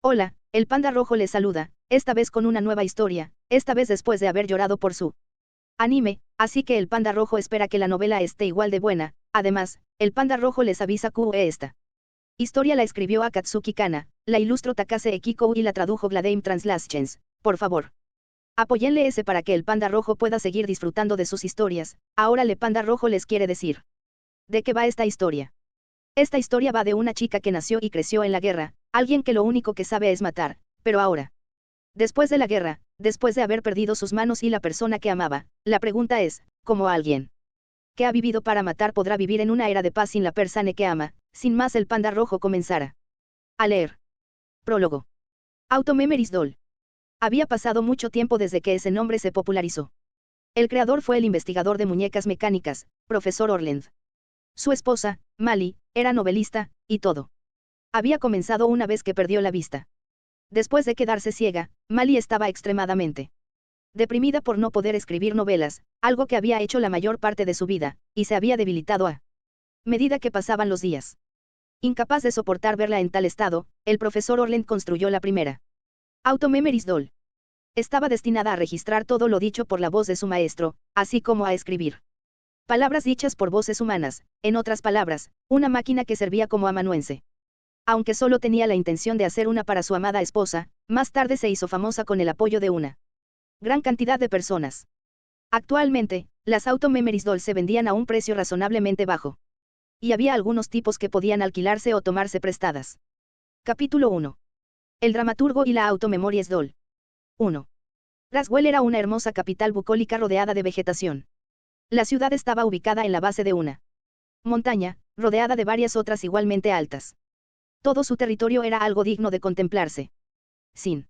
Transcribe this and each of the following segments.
Hola, el panda rojo le saluda, esta vez con una nueva historia, esta vez después de haber llorado por su anime, así que el panda rojo espera que la novela esté igual de buena. Además, el panda rojo les avisa que esta historia la escribió Akatsuki Kana, la ilustró Takase Ekiko y la tradujo Gladame Translations. Por favor, apóyenle ese para que el panda rojo pueda seguir disfrutando de sus historias. Ahora el panda rojo les quiere decir ¿de qué va esta historia? Esta historia va de una chica que nació y creció en la guerra, alguien que lo único que sabe es matar, pero ahora, después de la guerra, después de haber perdido sus manos y la persona que amaba, la pregunta es, ¿cómo alguien que ha vivido para matar podrá vivir en una era de paz sin la persona que ama? Sin más, el panda rojo comenzara a leer. Prólogo. Auto Memories Doll. Había pasado mucho tiempo desde que ese nombre se popularizó. El creador fue el investigador de muñecas mecánicas, profesor Orland. Su esposa, Mali, era novelista, y todo había comenzado una vez que perdió la vista. Después de quedarse ciega, Mali estaba extremadamente deprimida por no poder escribir novelas, algo que había hecho la mayor parte de su vida, y se había debilitado a medida que pasaban los días. Incapaz de soportar verla en tal estado, el profesor Orland construyó la primera Auto Memories Doll. Estaba destinada a registrar todo lo dicho por la voz de su maestro, así como a escribir palabras dichas por voces humanas, en otras palabras, una máquina que servía como amanuense. Aunque solo tenía la intención de hacer una para su amada esposa, más tarde se hizo famosa con el apoyo de una gran cantidad de personas. Actualmente, las Auto Memories Doll se vendían a un precio razonablemente bajo. Y había algunos tipos que podían alquilarse o tomarse prestadas. Capítulo 1. El dramaturgo y la Auto Memories Doll. 1. Roswell era una hermosa capital bucólica rodeada de vegetación. La ciudad estaba ubicada en la base de una montaña, rodeada de varias otras igualmente altas. Todo su territorio era algo digno de contemplarse. Sin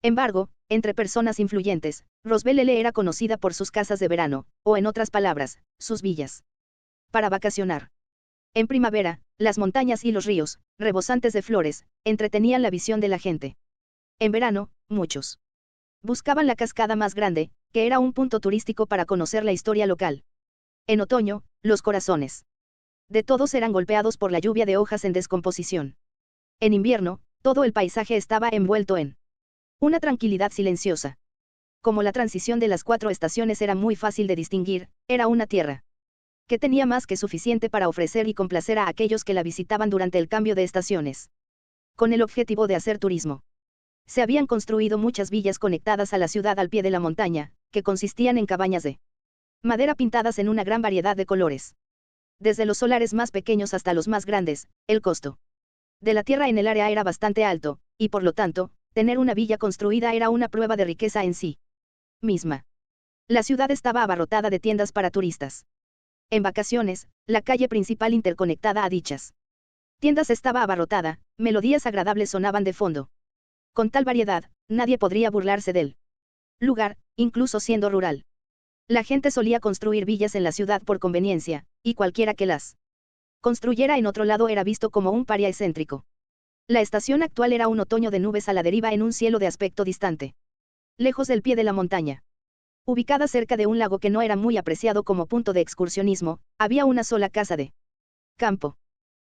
embargo, entre personas influyentes, Roswell era conocida por sus casas de verano, o en otras palabras, sus villas para vacacionar. En primavera, las montañas y los ríos, rebosantes de flores, entretenían la visión de la gente. En verano, muchos buscaban la cascada más grande, que era un punto turístico para conocer la historia local. En otoño, los corazones de todos eran golpeados por la lluvia de hojas en descomposición. En invierno, todo el paisaje estaba envuelto en una tranquilidad silenciosa. Como la transición de las 4 estaciones era muy fácil de distinguir, era una tierra que tenía más que suficiente para ofrecer y complacer a aquellos que la visitaban durante el cambio de estaciones. Con el objetivo de hacer turismo, se habían construido muchas villas conectadas a la ciudad al pie de la montaña, que consistían en cabañas de madera pintadas en una gran variedad de colores. Desde los solares más pequeños hasta los más grandes, el costo de la tierra en el área era bastante alto, y por lo tanto, tener una villa construida era una prueba de riqueza en sí misma. La ciudad estaba abarrotada de tiendas para turistas. En vacaciones, la calle principal interconectada a dichas tiendas estaba abarrotada, melodías agradables sonaban de fondo. Con tal variedad, nadie podría burlarse del lugar, incluso siendo rural. La gente solía construir villas en la ciudad por conveniencia, y cualquiera que las construyera en otro lado era visto como un paria excéntrico. La estación actual era un otoño de nubes a la deriva en un cielo de aspecto distante. Lejos del pie de la montaña, ubicada cerca de un lago que no era muy apreciado como punto de excursionismo, había una sola casa de campo.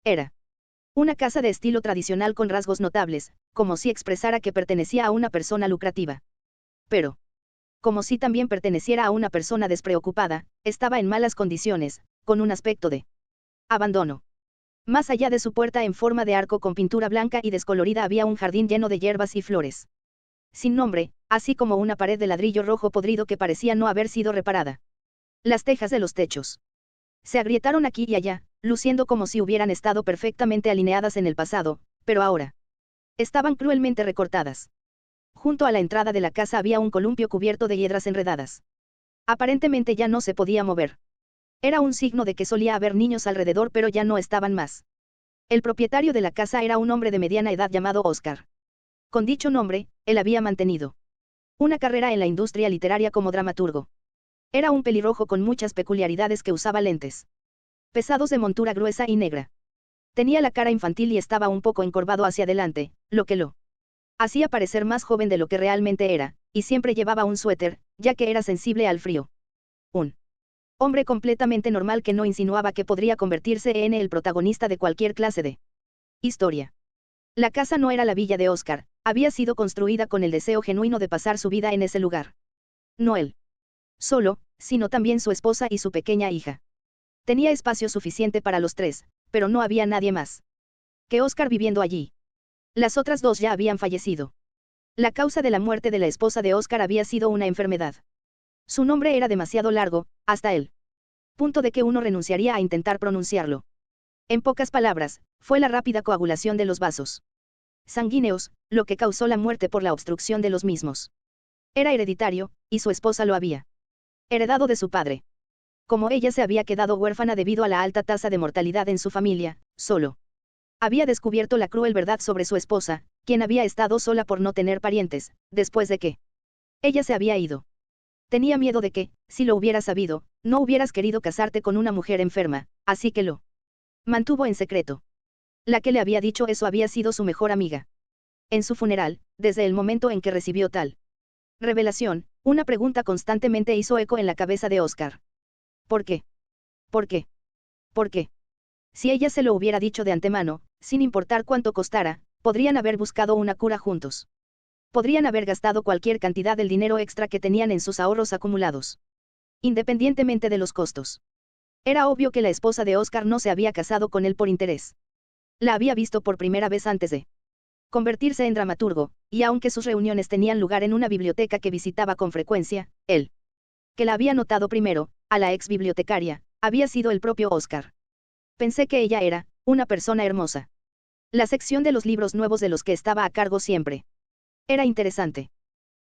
Era una casa de estilo tradicional con rasgos notables, como si expresara que pertenecía a una persona lucrativa. Pero, como si también perteneciera a una persona despreocupada, estaba en malas condiciones, con un aspecto de abandono. Más allá de su puerta en forma de arco con pintura blanca y descolorida había un jardín lleno de hierbas y flores sin nombre, así como una pared de ladrillo rojo podrido que parecía no haber sido reparada. Las tejas de los techos se agrietaron aquí y allá, luciendo como si hubieran estado perfectamente alineadas en el pasado, pero ahora estaban cruelmente recortadas. Junto a la entrada de la casa había un columpio cubierto de hiedras enredadas. Aparentemente ya no se podía mover. Era un signo de que solía haber niños alrededor, pero ya no estaban más. El propietario de la casa era un hombre de mediana edad llamado Oscar. Con dicho nombre, él había mantenido una carrera en la industria literaria como dramaturgo. Era un pelirrojo con muchas peculiaridades que usaba lentes pesados de montura gruesa y negra. Tenía la cara infantil y estaba un poco encorvado hacia adelante, lo que lo hacía parecer más joven de lo que realmente era, y siempre llevaba un suéter, ya que era sensible al frío. Un hombre completamente normal que no insinuaba que podría convertirse en el protagonista de cualquier clase de historia. La casa no era la villa de Oscar, había sido construida con el deseo genuino de pasar su vida en ese lugar. No él solo, sino también su esposa y su pequeña hija. Tenía espacio suficiente para los tres, pero no había nadie más que Oscar viviendo allí. Las otras dos ya habían fallecido. La causa de la muerte de la esposa de Oscar había sido una enfermedad. Su nombre era demasiado largo, hasta el punto de que uno renunciaría a intentar pronunciarlo. En pocas palabras, fue la rápida coagulación de los vasos sanguíneos, lo que causó la muerte por la obstrucción de los mismos. Era hereditario, y su esposa lo había heredado de su padre. Como ella se había quedado huérfana debido a la alta tasa de mortalidad en su familia, solo había descubierto la cruel verdad sobre su esposa, quien había estado sola por no tener parientes, después de que ella se había ido. Tenía miedo de que, si lo hubieras sabido, no hubieras querido casarte con una mujer enferma, así que lo mantuvo en secreto. La que le había dicho eso había sido su mejor amiga. En su funeral, desde el momento en que recibió tal revelación, una pregunta constantemente hizo eco en la cabeza de Oscar. ¿Por qué? ¿Por qué? ¿Por qué? Si ella se lo hubiera dicho de antemano, sin importar cuánto costara, podrían haber buscado una cura juntos. Podrían haber gastado cualquier cantidad del dinero extra que tenían en sus ahorros acumulados. Independientemente de los costos. Era obvio que la esposa de Oscar no se había casado con él por interés. La había visto por primera vez antes de convertirse en dramaturgo, y aunque sus reuniones tenían lugar en una biblioteca que visitaba con frecuencia, él, que la había notado primero, a la ex bibliotecaria, había sido el propio Oscar. Pensé que ella era una persona hermosa. La sección de los libros nuevos de los que estaba a cargo siempre era interesante.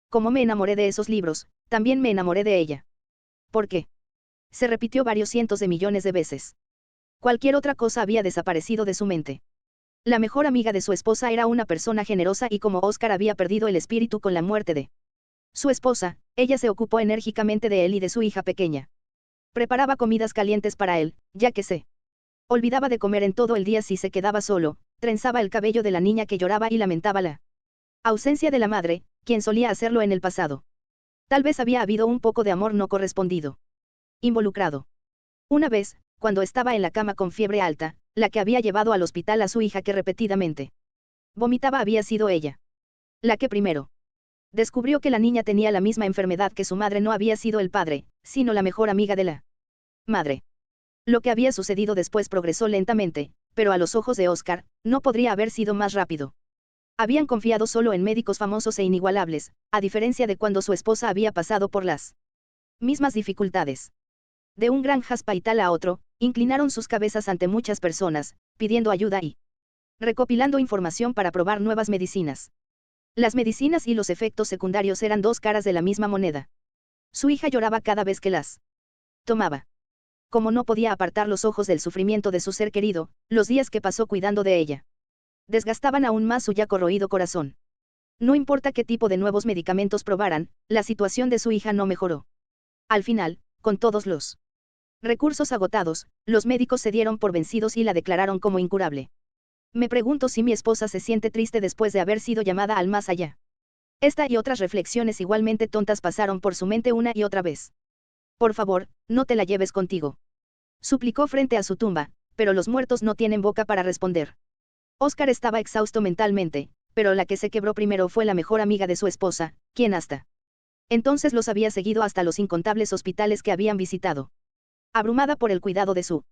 Como me enamoré de esos libros, también me enamoré de ella. ¿Por qué? Se repitió varios cientos de millones de veces. Cualquier otra cosa había desaparecido de su mente. La mejor amiga de su esposa era una persona generosa y como Oscar había perdido el espíritu con la muerte de su esposa, ella se ocupó enérgicamente de él y de su hija pequeña. Preparaba comidas calientes para él, ya que se olvidaba de comer en todo el día si se quedaba solo, trenzaba el cabello de la niña que lloraba y lamentaba la ausencia de la madre, quien solía hacerlo en el pasado. Tal vez había habido un poco de amor no correspondido involucrado. Una vez, cuando estaba en la cama con fiebre alta, la que había llevado al hospital a su hija que repetidamente vomitaba había sido ella. La que primero descubrió que la niña tenía la misma enfermedad que su madre no había sido el padre, sino la mejor amiga de la madre. Lo que había sucedido después progresó lentamente, pero a los ojos de Oscar, no podría haber sido más rápido. Habían confiado solo en médicos famosos e inigualables, a diferencia de cuando su esposa había pasado por las mismas dificultades. De un gran hospital a otro, inclinaron sus cabezas ante muchas personas, pidiendo ayuda y recopilando información para probar nuevas medicinas. Las medicinas y los efectos secundarios eran dos caras de la misma moneda. Su hija lloraba cada vez que las tomaba. Como no podía apartar los ojos del sufrimiento de su ser querido, los días que pasó cuidando de ella desgastaban aún más su ya corroído corazón. No importa qué tipo de nuevos medicamentos probaran, la situación de su hija no mejoró. Al final, con todos los recursos agotados, los médicos se dieron por vencidos y la declararon como incurable. Me pregunto si mi esposa se siente triste después de haber sido llamada al más allá. Esta y otras reflexiones igualmente tontas pasaron por su mente una y otra vez. Por favor, no te la lleves contigo. Suplicó frente a su tumba, pero los muertos no tienen boca para responder. Oscar estaba exhausto mentalmente, pero la que se quebró primero fue la mejor amiga de su esposa, quien hasta entonces los había seguido hasta los incontables hospitales que habían visitado. Abrumada por el cuidado de su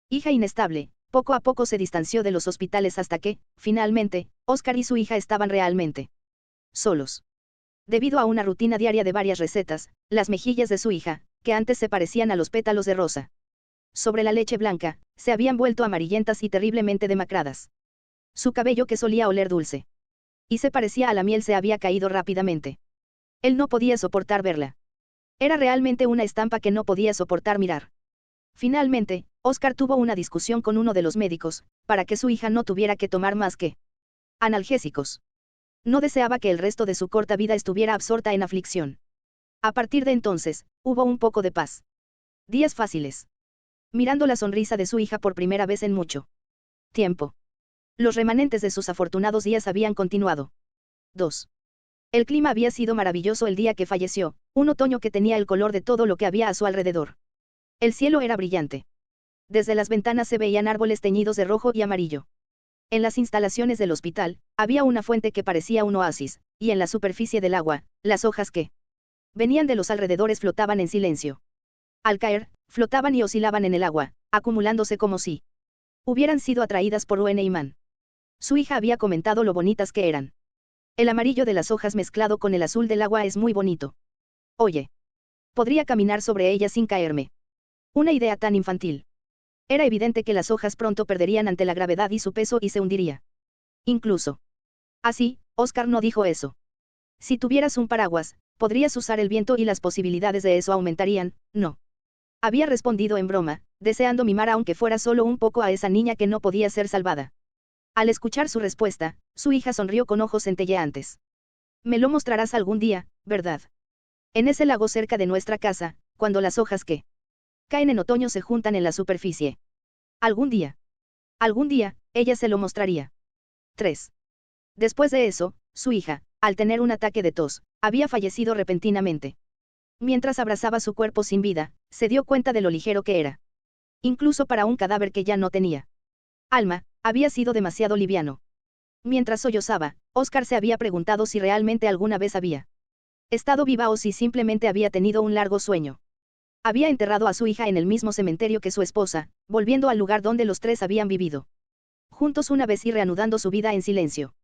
hija inestable, poco a poco se distanció de los hospitales hasta que, finalmente, Oscar y su hija estaban realmente solos. Debido a una rutina diaria de varias recetas, las mejillas de su hija, que antes se parecían a los pétalos de rosa sobre la leche blanca, se habían vuelto amarillentas y terriblemente demacradas. Su cabello, que solía oler dulce y se parecía a la miel, se había caído rápidamente. Él no podía soportar verla. Era realmente una estampa que no podía soportar mirar. Finalmente, Oscar tuvo una discusión con uno de los médicos, para que su hija no tuviera que tomar más que analgésicos. No deseaba que el resto de su corta vida estuviera absorta en aflicción. A partir de entonces, hubo un poco de paz. Días fáciles. Mirando la sonrisa de su hija por primera vez en mucho tiempo. Los remanentes de sus afortunados días habían continuado. 2. El clima había sido maravilloso el día que falleció, un otoño que tenía el color de todo lo que había a su alrededor. El cielo era brillante. Desde las ventanas se veían árboles teñidos de rojo y amarillo. En las instalaciones del hospital, Había una fuente que parecía un oasis, y en la superficie del agua, las hojas que venían de los alrededores flotaban en silencio. Al caer, flotaban y oscilaban en el agua, acumulándose como si hubieran sido atraídas por un imán. Su hija había comentado lo bonitas que eran. El amarillo de las hojas mezclado con el azul del agua es muy bonito. Oye. Podría caminar sobre ellas sin caerme. Una idea tan infantil. Era evidente que las hojas pronto perderían ante la gravedad y su peso y se hundiría. Incluso. Así, Oscar no dijo eso. Si tuvieras un paraguas, podrías usar el viento y las posibilidades de eso aumentarían, ¿no? Había respondido en broma, deseando mimar aunque fuera solo un poco a esa niña que no podía ser salvada. Al escuchar su respuesta, su hija sonrió con ojos centelleantes. Me lo mostrarás algún día, ¿verdad? En ese lago cerca de nuestra casa, cuando las hojas que caen en otoño se juntan en la superficie. Algún día. Algún día, ella se lo mostraría. 3. Después de eso, su hija, al tener un ataque de tos, había fallecido repentinamente. Mientras abrazaba su cuerpo sin vida, se dio cuenta de lo ligero que era. Incluso para un cadáver que ya no tenía alma, había sido demasiado liviano. Mientras sollozaba, Oscar se había preguntado si realmente alguna vez había estado viva o si simplemente había tenido un largo sueño. Había enterrado a su hija en el mismo cementerio que su esposa, volviendo al lugar donde los tres habían vivido juntos una vez y reanudando su vida en silencio.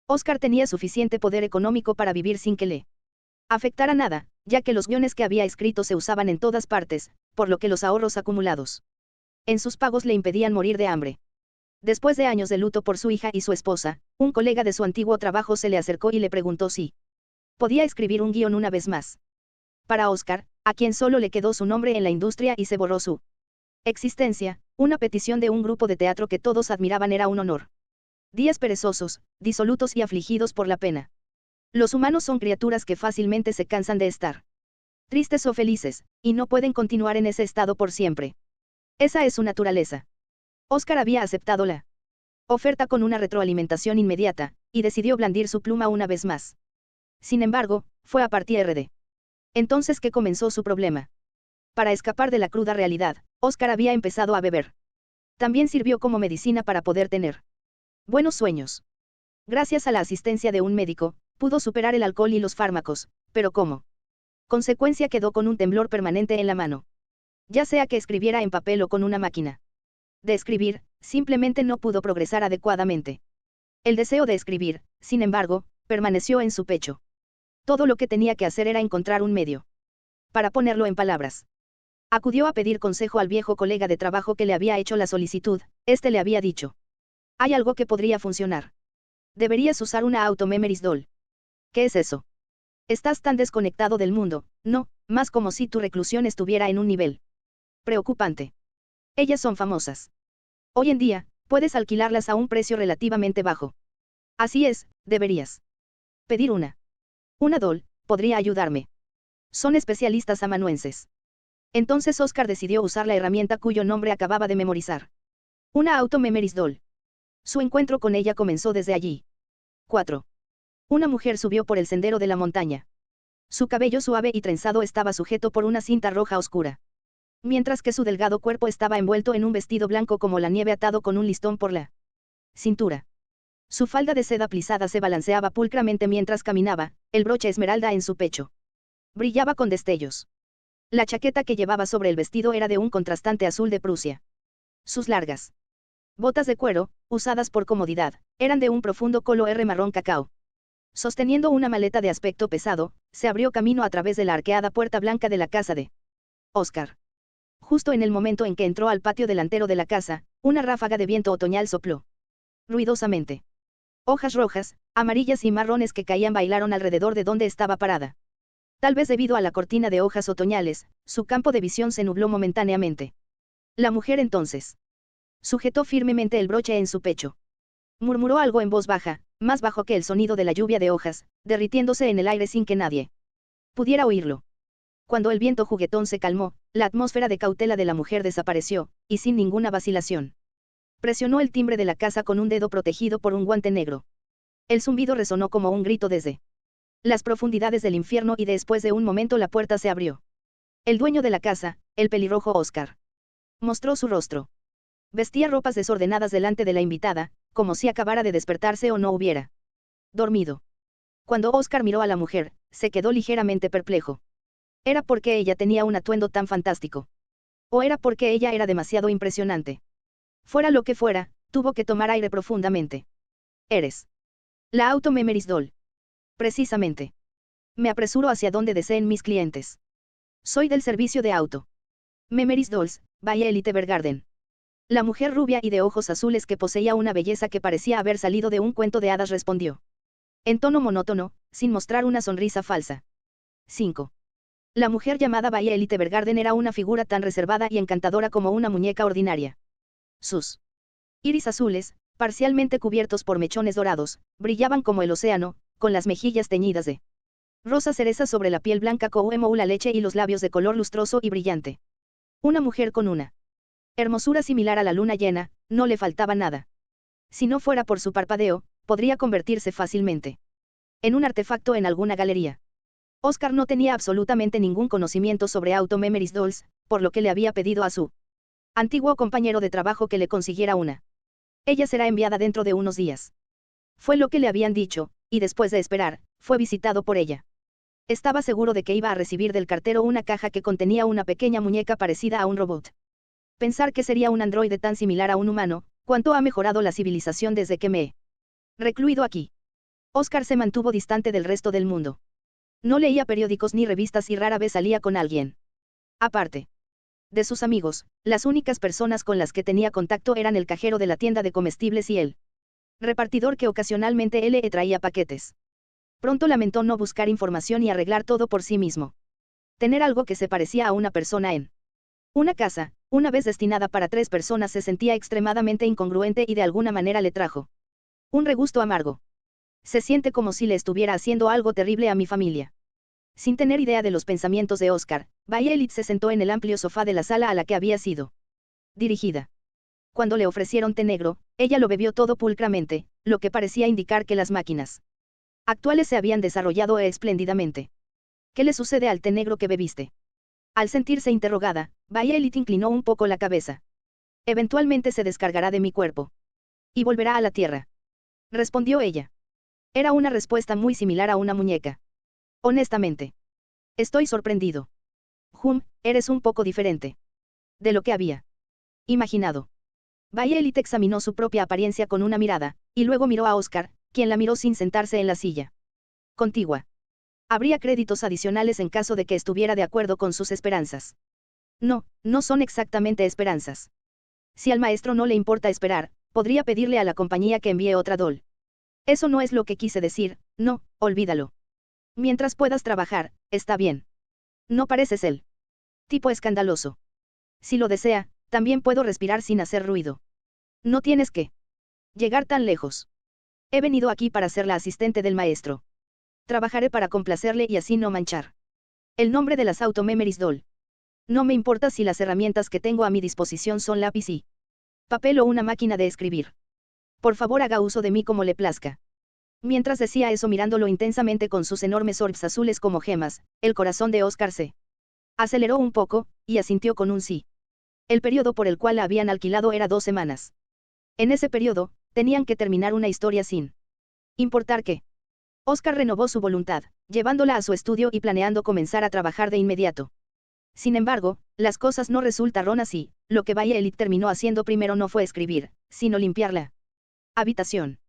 Oscar tenía suficiente poder económico para vivir sin que le afectara nada, ya que los guiones que había escrito se usaban en todas partes, por lo que los ahorros acumulados en sus pagos le impedían morir de hambre. Después de años de luto por su hija y su esposa, un colega de su antiguo trabajo se le acercó y le preguntó si podía escribir un guión una vez más. Para Oscar, a quien solo le quedó su nombre en la industria y se borró su existencia, una petición de un grupo de teatro que todos admiraban era un honor. Días perezosos, disolutos y afligidos por la pena. Los humanos son criaturas que fácilmente se cansan de estar tristes o felices, y no pueden continuar en ese estado por siempre. Esa es su naturaleza. Oscar había aceptado la oferta con una retroalimentación inmediata, y decidió blandir su pluma una vez más. Sin embargo, fue a partir de entonces que comenzó su problema. Para escapar de la cruda realidad, Oscar había empezado a beber. También sirvió como medicina para poder tener buenos sueños. Gracias a la asistencia de un médico, pudo superar el alcohol y los fármacos, pero como consecuencia quedó con un temblor permanente en la mano. Ya sea que escribiera en papel o con una máquina de escribir, simplemente no pudo progresar adecuadamente. El deseo de escribir, sin embargo, permaneció en su pecho. Todo lo que tenía que hacer era encontrar un medio para ponerlo en palabras. Acudió a pedir consejo al viejo colega de trabajo que le había hecho la solicitud. Este le había dicho: hay algo que podría funcionar. Deberías usar una auto-memories doll. ¿Qué es eso? Estás tan desconectado del mundo, no, más como si tu reclusión estuviera en un nivel preocupante. Ellas son famosas. Hoy en día, puedes alquilarlas a un precio relativamente bajo. Así es, deberías pedir una. Una doll, podría ayudarme. Son especialistas amanuenses. Entonces Oscar decidió usar la herramienta cuyo nombre acababa de memorizar. Una auto-memories doll. Su encuentro con ella comenzó desde allí. 4. Una mujer subió por el sendero de la montaña. Su cabello suave y trenzado estaba sujeto por una cinta roja oscura, mientras que su delgado cuerpo estaba envuelto en un vestido blanco como la nieve atado con un listón por la cintura. Su falda de seda plisada se balanceaba pulcramente mientras caminaba, el broche esmeralda en su pecho brillaba con destellos. La chaqueta que llevaba sobre el vestido era de un contrastante azul de Prusia. Sus largas botas de cuero, usadas por comodidad, eran de un profundo color marrón cacao. Sosteniendo una maleta de aspecto pesado, se abrió camino a través de la arqueada puerta blanca de la casa de Oscar. Justo en el momento en que entró al patio delantero de la casa, una ráfaga de viento otoñal sopló ruidosamente. Hojas rojas, amarillas y marrones que caían bailaron alrededor de donde estaba parada. Tal vez debido a la cortina de hojas otoñales, su campo de visión se nubló momentáneamente. La mujer entonces sujetó firmemente el broche en su pecho. Murmuró algo en voz baja, más bajo que el sonido de la lluvia de hojas, derritiéndose en el aire sin que nadie pudiera oírlo. Cuando el viento juguetón se calmó, la atmósfera de cautela de la mujer desapareció, y sin ninguna vacilación presionó el timbre de la casa con un dedo protegido por un guante negro. El zumbido resonó como un grito desde las profundidades del infierno y después de un momento la puerta se abrió. El dueño de la casa, el pelirrojo Oscar, mostró su rostro. Vestía ropas desordenadas delante de la invitada, como si acabara de despertarse o no hubiera dormido. Cuando Oscar miró a la mujer, se quedó ligeramente perplejo. ¿Era porque ella tenía un atuendo tan fantástico? ¿O era porque ella era demasiado impresionante? Fuera lo que fuera, tuvo que tomar aire profundamente. Eres la Auto Memories Doll. Precisamente. Me apresuro hacia donde deseen mis clientes. Soy del servicio de auto Memories Dolls, by Elite Evergarden. La mujer rubia y de ojos azules que poseía una belleza que parecía haber salido de un cuento de hadas respondió. En tono monótono, sin mostrar una sonrisa falsa. 5. La mujer llamada by Elite Evergarden era una figura tan reservada y encantadora como una muñeca ordinaria. Sus iris azules, parcialmente cubiertos por mechones dorados, brillaban como el océano, con las mejillas teñidas de rosa cereza sobre la piel blanca como la leche y los labios de color lustroso y brillante. Una mujer con una hermosura similar a la luna llena, no le faltaba nada. Si no fuera por su parpadeo, podría convertirse fácilmente en un artefacto en alguna galería. Oscar no tenía absolutamente ningún conocimiento sobre Auto Memories Dolls, por lo que le había pedido a su antiguo compañero de trabajo que le consiguiera una. Ella será enviada dentro de unos días. Fue lo que le habían dicho, y después de esperar, fue visitado por ella. Estaba seguro de que iba a recibir del cartero una caja que contenía una pequeña muñeca parecida a un robot. Pensar que sería un androide tan similar a un humano, cuánto ha mejorado la civilización desde que me he recluido aquí. Oscar se mantuvo distante del resto del mundo. No leía periódicos ni revistas y rara vez salía con alguien. Aparte de sus amigos, las únicas personas con las que tenía contacto eran el cajero de la tienda de comestibles y el repartidor que ocasionalmente él le traía paquetes. Pronto lamentó no buscar información y arreglar todo por sí mismo. Tener algo que se parecía a una persona en una casa, una vez destinada para 3 personas, se sentía extremadamente incongruente y de alguna manera le trajo un regusto amargo. Se siente como si le estuviera haciendo algo terrible a mi familia. Sin tener idea de los pensamientos de Oscar, Bayelit se sentó en el amplio sofá de la sala a la que había sido dirigida. Cuando le ofrecieron té negro, ella lo bebió todo pulcramente, lo que parecía indicar que las máquinas actuales se habían desarrollado espléndidamente. ¿Qué le sucede al té negro que bebiste? Al sentirse interrogada, Bayelit inclinó un poco la cabeza. Eventualmente se descargará de mi cuerpo. Y volverá a la tierra. Respondió ella. Era una respuesta muy similar a una muñeca. Honestamente. Estoy sorprendido. Eres un poco diferente de lo que había imaginado. Bayelit examinó su propia apariencia con una mirada, y luego miró a Oscar, quien la miró sin sentarse en la silla contigua. Habría créditos adicionales en caso de que estuviera de acuerdo con sus esperanzas. No, no son exactamente esperanzas. Si al maestro no le importa esperar, podría pedirle a la compañía que envíe otra doll. Eso no es lo que quise decir, no, olvídalo. Mientras puedas trabajar, está bien. No pareces el tipo escandaloso. Si lo desea, también puedo respirar sin hacer ruido. No tienes que llegar tan lejos. He venido aquí para ser la asistente del maestro. Trabajaré para complacerle y así no manchar el nombre de las Auto Memories Doll. No me importa si las herramientas que tengo a mi disposición son lápiz y papel o una máquina de escribir. Por favor, haga uso de mí como le plazca. Mientras decía eso mirándolo intensamente con sus enormes orbs azules como gemas, el corazón de Oscar se aceleró un poco, y asintió con un sí. El periodo por el cual la habían alquilado era 2 semanas. En ese periodo, tenían que terminar una historia sin importar qué. Oscar renovó su voluntad, llevándola a su estudio y planeando comenzar a trabajar de inmediato. Sin embargo, las cosas no resultaron así. Lo que Bayelit terminó haciendo primero no fue escribir, sino limpiar la habitación.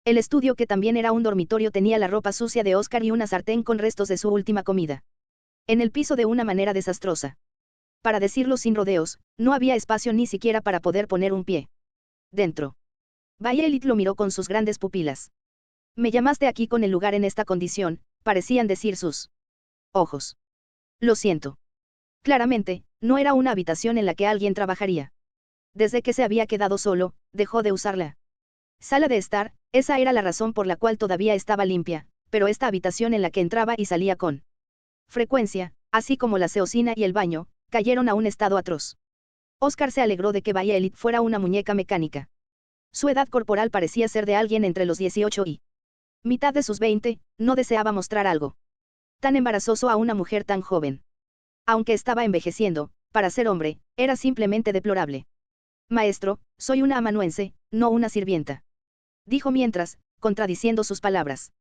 El estudio, que también era un dormitorio, tenía la ropa sucia de Oscar y una sartén con restos de su última comida en el piso de una manera desastrosa. Para decirlo sin rodeos, no había espacio ni siquiera para poder poner un pie dentro. Bayelit lo miró con sus grandes pupilas. Me llamaste aquí con el lugar en esta condición, parecían decir sus ojos. Lo siento. Claramente, no era una habitación en la que alguien trabajaría. Desde que se había quedado solo, dejó de usarla sala de estar. Esa era la razón por la cual todavía estaba limpia, pero esta habitación en la que entraba y salía con frecuencia, así como la cocina y el baño, cayeron a un estado atroz. Oscar se alegró de que Bayelit fuera una muñeca mecánica. Su edad corporal parecía ser de alguien entre los 18 y mitad de sus 20, no deseaba mostrar algo tan embarazoso a una mujer tan joven. Aunque estaba envejeciendo, para ser hombre, era simplemente deplorable. Maestro, soy una amanuense, no una sirvienta. Dijo mientras contradiciendo sus palabras.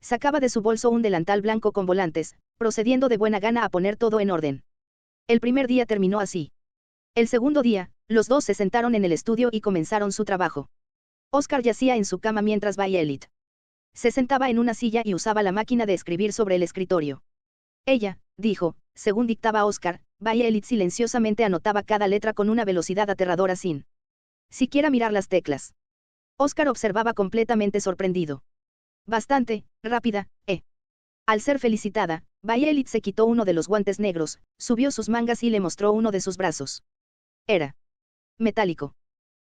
Sacaba de su bolso un delantal blanco con volantes, procediendo de buena gana a poner todo en orden. El primer día terminó así. El segundo día, los dos se sentaron en el estudio y comenzaron su trabajo. Oscar yacía en su cama mientras Violet se sentaba en una silla y usaba la máquina de escribir sobre el escritorio. Ella, dijo, según dictaba Oscar, Violet silenciosamente anotaba cada letra con una velocidad aterradora sin siquiera mirar las teclas. Oscar observaba completamente sorprendido. Bastante rápida, Al ser felicitada, Violet se quitó uno de los guantes negros, subió sus mangas y le mostró uno de sus brazos. Era metálico.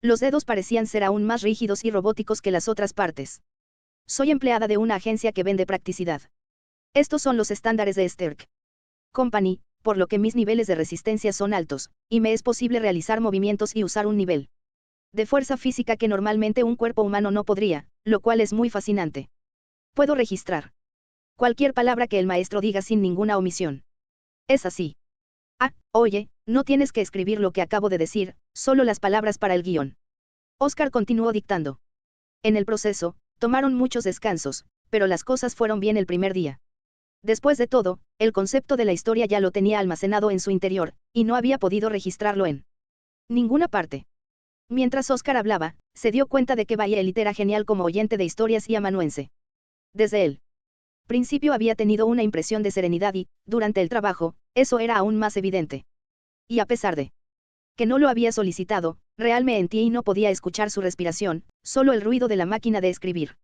Los dedos parecían ser aún más rígidos y robóticos que las otras partes. Soy empleada de una agencia que vende practicidad. Estos son los estándares de Stark Company, por lo que mis niveles de resistencia son altos, y me es posible realizar movimientos y usar un nivel de fuerza física que normalmente un cuerpo humano no podría, lo cual es muy fascinante. Puedo registrar cualquier palabra que el maestro diga sin ninguna omisión. Es así. Ah, oye, no tienes que escribir lo que acabo de decir, solo las palabras para el guión. Oscar continuó dictando. En el proceso, tomaron muchos descansos, pero las cosas fueron bien el primer día. Después de todo, el concepto de la historia ya lo tenía almacenado en su interior, y no había podido registrarlo en ninguna parte. Mientras Oscar hablaba, se dio cuenta de que Violet era genial como oyente de historias y amanuense. Desde el principio había tenido una impresión de serenidad y, durante el trabajo, eso era aún más evidente. Y a pesar de que no lo había solicitado, realmente y no podía escuchar su respiración, solo el ruido de la máquina de escribir.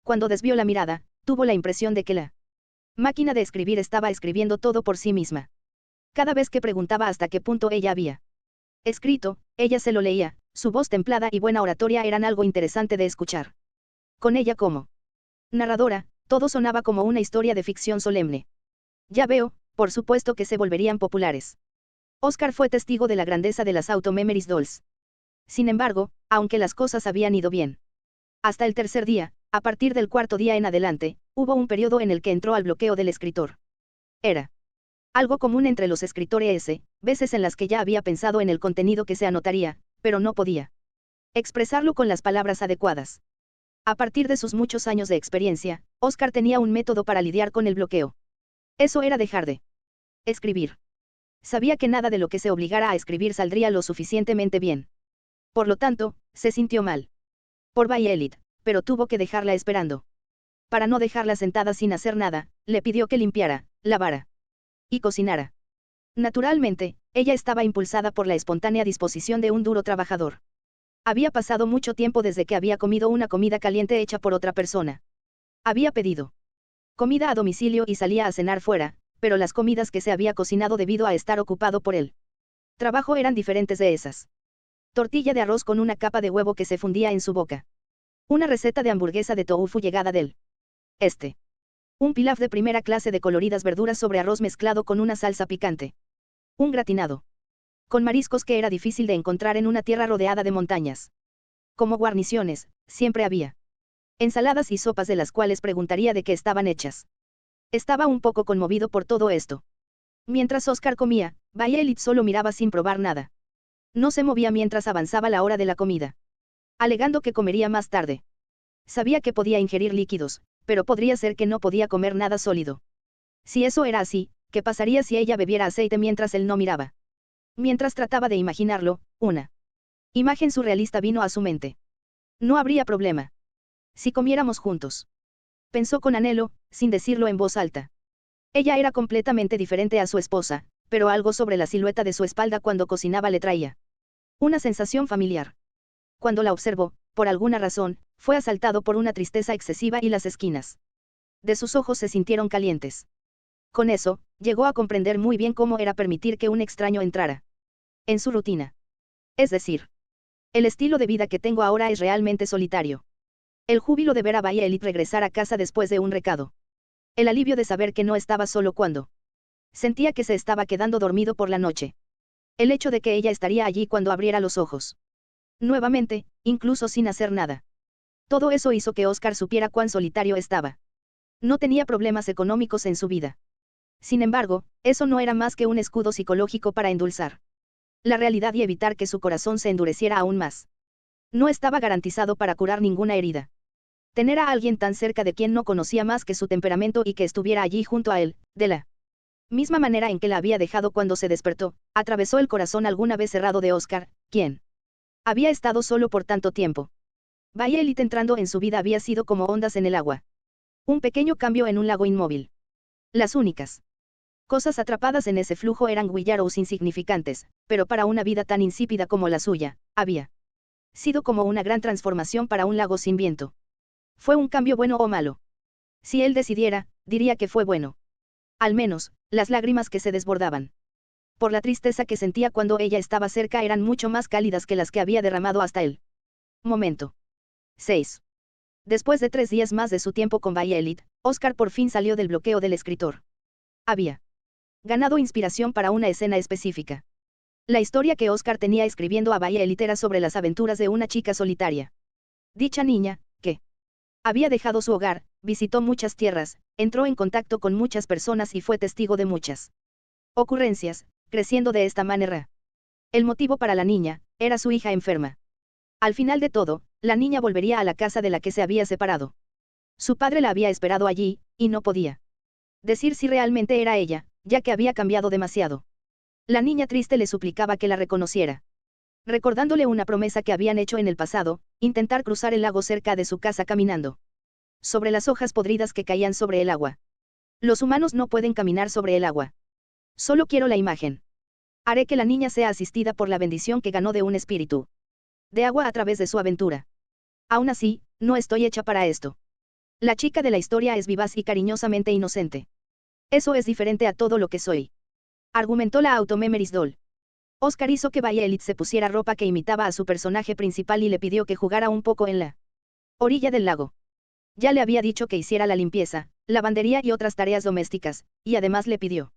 Cuando desvió la mirada, tuvo la impresión de que la máquina de escribir estaba escribiendo todo por sí misma. Cada vez que preguntaba hasta qué punto ella había escrito, ella se lo leía, su voz templada y buena oratoria eran algo interesante de escuchar. Con ella como narradora, todo sonaba como una historia de ficción solemne. Ya veo, por supuesto que se volverían populares. Oscar fue testigo de la grandeza de las Auto-Memories Dolls. Sin embargo, aunque las cosas habían ido bien. Hasta el tercer día, a partir del cuarto día en adelante, hubo un periodo en el que entró al bloqueo del escritor. Era algo común entre los escritores, veces en las que ya había pensado en el contenido que se anotaría, pero no podía expresarlo con las palabras adecuadas. A partir de sus muchos años de experiencia, Oscar tenía un método para lidiar con el bloqueo. Eso era dejar de escribir. Sabía que nada de lo que se obligara a escribir saldría lo suficientemente bien. Por lo tanto, se sintió mal por Violet, pero tuvo que dejarla esperando. Para no dejarla sentada sin hacer nada, le pidió que limpiara, lavara y cocinara. Naturalmente, ella estaba impulsada por la espontánea disposición de un duro trabajador. Había pasado mucho tiempo desde que había comido una comida caliente hecha por otra persona. Había pedido comida a domicilio y salía a cenar fuera, pero las comidas que se había cocinado debido a estar ocupado por él trabajo eran diferentes de esas. Tortilla de arroz con una capa de huevo que se fundía en su boca. Una receta de hamburguesa de tofu llegada del este. Un pilaf de primera clase de coloridas verduras sobre arroz mezclado con una salsa picante. Un gratinado con mariscos que era difícil de encontrar en una tierra rodeada de montañas. Como guarniciones, siempre había ensaladas y sopas de las cuales preguntaría de qué estaban hechas. Estaba un poco conmovido por todo esto. Mientras Oscar comía, Violet solo miraba sin probar nada. No se movía mientras avanzaba la hora de la comida, alegando que comería más tarde. Sabía que podía ingerir líquidos, pero podría ser que no podía comer nada sólido. Si eso era así, ¿qué pasaría si ella bebiera aceite mientras él no miraba? Mientras trataba de imaginarlo, una imagen surrealista vino a su mente. No habría problema. Si comiéramos juntos. Pensó con anhelo, sin decirlo en voz alta. Ella era completamente diferente a su esposa, pero algo sobre la silueta de su espalda cuando cocinaba le traía una sensación familiar. Cuando la observó, por alguna razón, fue asaltado por una tristeza excesiva y las esquinas de sus ojos se sintieron calientes. Con eso, llegó a comprender muy bien cómo era permitir que un extraño entrara en su rutina. Es decir, el estilo de vida que tengo ahora es realmente solitario. El júbilo de ver a Violet regresar a casa después de un recado. El alivio de saber que no estaba solo cuando sentía que se estaba quedando dormido por la noche. El hecho de que ella estaría allí cuando abriera los ojos. Nuevamente, incluso sin hacer nada. Todo eso hizo que Oscar supiera cuán solitario estaba. No tenía problemas económicos en su vida. Sin embargo, eso no era más que un escudo psicológico para endulzar la realidad y evitar que su corazón se endureciera aún más. No estaba garantizado para curar ninguna herida. Tener a alguien tan cerca de quien no conocía más que su temperamento y que estuviera allí junto a él, de la misma manera en que la había dejado cuando se despertó, atravesó el corazón alguna vez cerrado de Oscar, quien había estado solo por tanto tiempo. Violet entrando en su vida había sido como ondas en el agua. Un pequeño cambio en un lago inmóvil. Las únicas cosas atrapadas en ese flujo eran Willows insignificantes, pero para una vida tan insípida como la suya, había sido como una gran transformación para un lago sin viento. ¿Fue un cambio bueno o malo? Si él decidiera, diría que fue bueno. Al menos, las lágrimas que se desbordaban por la tristeza que sentía cuando ella estaba cerca eran mucho más cálidas que las que había derramado hasta el momento. 6. Después de 3 días más de su tiempo con Violet, Oscar por fin salió del bloqueo del escritor. Había ganado inspiración para una escena específica. La historia que Oscar tenía escribiendo a Violet era sobre las aventuras de una chica solitaria. Dicha niña, que había dejado su hogar, visitó muchas tierras, entró en contacto con muchas personas y fue testigo de muchas ocurrencias, creciendo de esta manera. El motivo para la niña, era su hija enferma. Al final de todo, la niña volvería a la casa de la que se había separado. Su padre la había esperado allí, y no podía decir si realmente era ella, ya que había cambiado demasiado. La niña triste le suplicaba que la reconociera. Recordándole una promesa que habían hecho en el pasado, intentar cruzar el lago cerca de su casa caminando sobre las hojas podridas que caían sobre el agua. Los humanos no pueden caminar sobre el agua. Solo quiero la imagen. Haré que la niña sea asistida por la bendición que ganó de un espíritu de agua a través de su aventura. Aún así, no estoy hecha para esto. La chica de la historia es vivaz y cariñosamente inocente. Eso es diferente a todo lo que soy. Argumentó la Automemories Doll. Oscar hizo que Violet se pusiera ropa que imitaba a su personaje principal y le pidió que jugara un poco en la orilla del lago. Ya le había dicho que hiciera la limpieza, lavandería y otras tareas domésticas, y además le pidió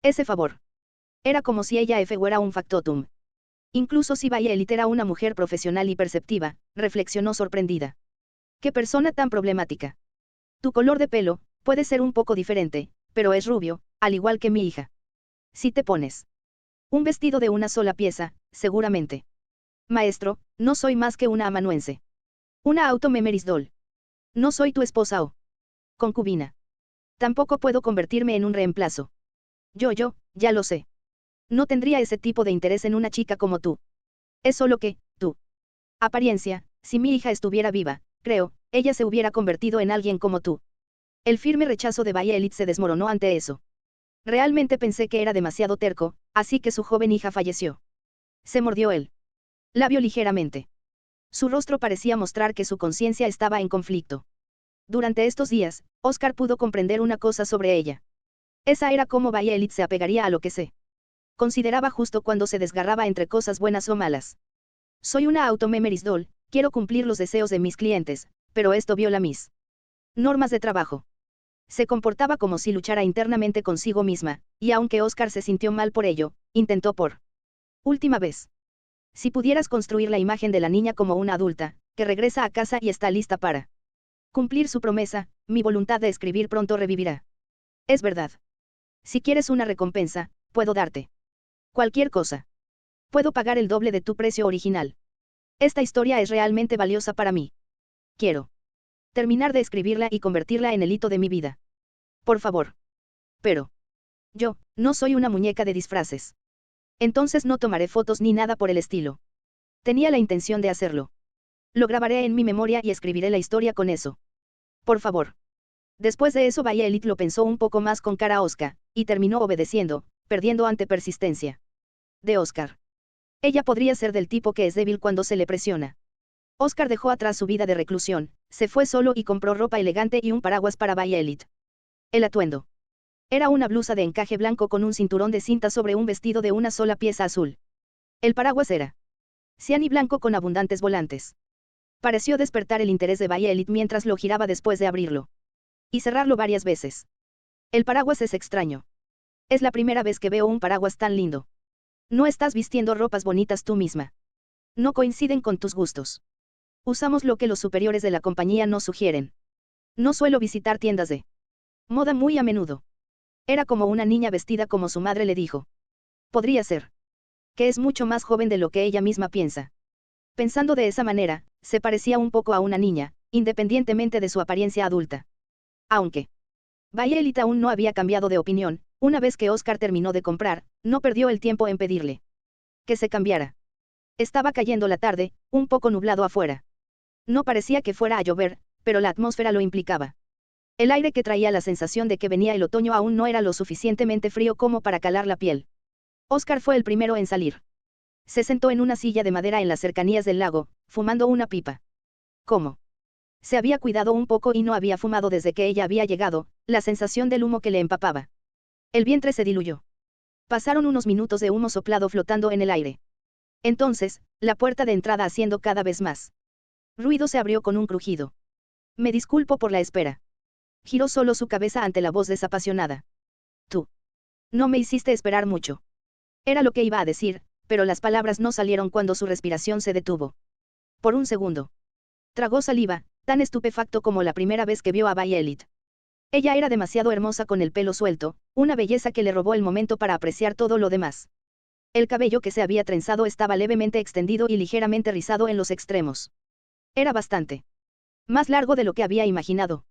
ese favor. Era como si ella fuera un factotum. Incluso si Violet era una mujer profesional y perceptiva, reflexionó sorprendida. ¡Qué persona tan problemática! Tu color de pelo, puede ser un poco diferente, pero es rubio, al igual que mi hija. Si te pones un vestido de una sola pieza, seguramente. Maestro, no soy más que una amanuense. Una Automemories Doll. No soy tu esposa o concubina. Tampoco puedo convertirme en un reemplazo. Yo, ya lo sé. No tendría ese tipo de interés en una chica como tú. Es solo que, tú. Apariencia, si mi hija estuviera viva, creo, ella se hubiera convertido en alguien como tú. El firme rechazo de Violet se desmoronó ante eso. Realmente pensé que era demasiado terco, así que su joven hija falleció. Se mordió el labio ligeramente. Su rostro parecía mostrar que su conciencia estaba en conflicto. Durante estos días, Oscar pudo comprender una cosa sobre ella. Esa era cómo Violet se apegaría a lo que se consideraba justo cuando se desgarraba entre cosas buenas o malas. Soy una Automemories Doll, quiero cumplir los deseos de mis clientes, pero esto viola mis normas de trabajo. Se comportaba como si luchara internamente consigo misma, y aunque Oscar se sintió mal por ello, intentó por última vez. Si pudieras construir la imagen de la niña como una adulta, que regresa a casa y está lista para cumplir su promesa, mi voluntad de escribir pronto revivirá. Es verdad. Si quieres una recompensa, puedo darte cualquier cosa. Puedo pagar el doble de tu precio original. Esta historia es realmente valiosa para mí. Quiero terminar de escribirla y convertirla en el hito de mi vida. Por favor. Pero yo, no soy una muñeca de disfraces. Entonces no tomaré fotos ni nada por el estilo. Tenía la intención de hacerlo. Lo grabaré en mi memoria y escribiré la historia con eso. Por favor. Después de eso Violet lo pensó un poco más con cara a Oscar, y terminó obedeciendo, perdiendo ante persistencia de Oscar. Ella podría ser del tipo que es débil cuando se le presiona. Oscar dejó atrás su vida de reclusión, se fue solo y compró ropa elegante y un paraguas para Violet. El atuendo era una blusa de encaje blanco con un cinturón de cinta sobre un vestido de una sola pieza azul. El paraguas era cian y blanco con abundantes volantes. Pareció despertar el interés de Violet mientras lo giraba después de abrirlo y cerrarlo varias veces. El paraguas es extraño. Es la primera vez que veo un paraguas tan lindo. No estás vistiendo ropas bonitas tú misma. No coinciden con tus gustos. Usamos lo que los superiores de la compañía nos sugieren. No suelo visitar tiendas de moda muy a menudo. Era como una niña vestida como su madre le dijo. Podría ser que es mucho más joven de lo que ella misma piensa. Pensando de esa manera, se parecía un poco a una niña, independientemente de su apariencia adulta. Aunque Violet aún no había cambiado de opinión, una vez que Oscar terminó de comprar, no perdió el tiempo en pedirle que se cambiara. Estaba cayendo la tarde, un poco nublado afuera. No parecía que fuera a llover, pero la atmósfera lo implicaba. El aire que traía la sensación de que venía el otoño aún no era lo suficientemente frío como para calar la piel. Oscar fue el primero en salir. Se sentó en una silla de madera en las cercanías del lago, fumando una pipa. ¿Cómo? Se había cuidado un poco y no había fumado desde que ella había llegado, la sensación del humo que le empapaba. El vientre se diluyó. Pasaron unos minutos de humo soplado flotando en el aire. Entonces, la puerta de entrada haciendo cada vez más ruido se abrió con un crujido. Me disculpo por la espera. Giró solo su cabeza ante la voz desapasionada. Tú. No me hiciste esperar mucho. Era lo que iba a decir, pero las palabras no salieron cuando su respiración se detuvo. Por un segundo. Tragó saliva, tan estupefacto como la primera vez que vio a Violet. Ella era demasiado hermosa con el pelo suelto, una belleza que le robó el momento para apreciar todo lo demás. El cabello que se había trenzado estaba levemente extendido y ligeramente rizado en los extremos. Era bastante más largo de lo que había imaginado.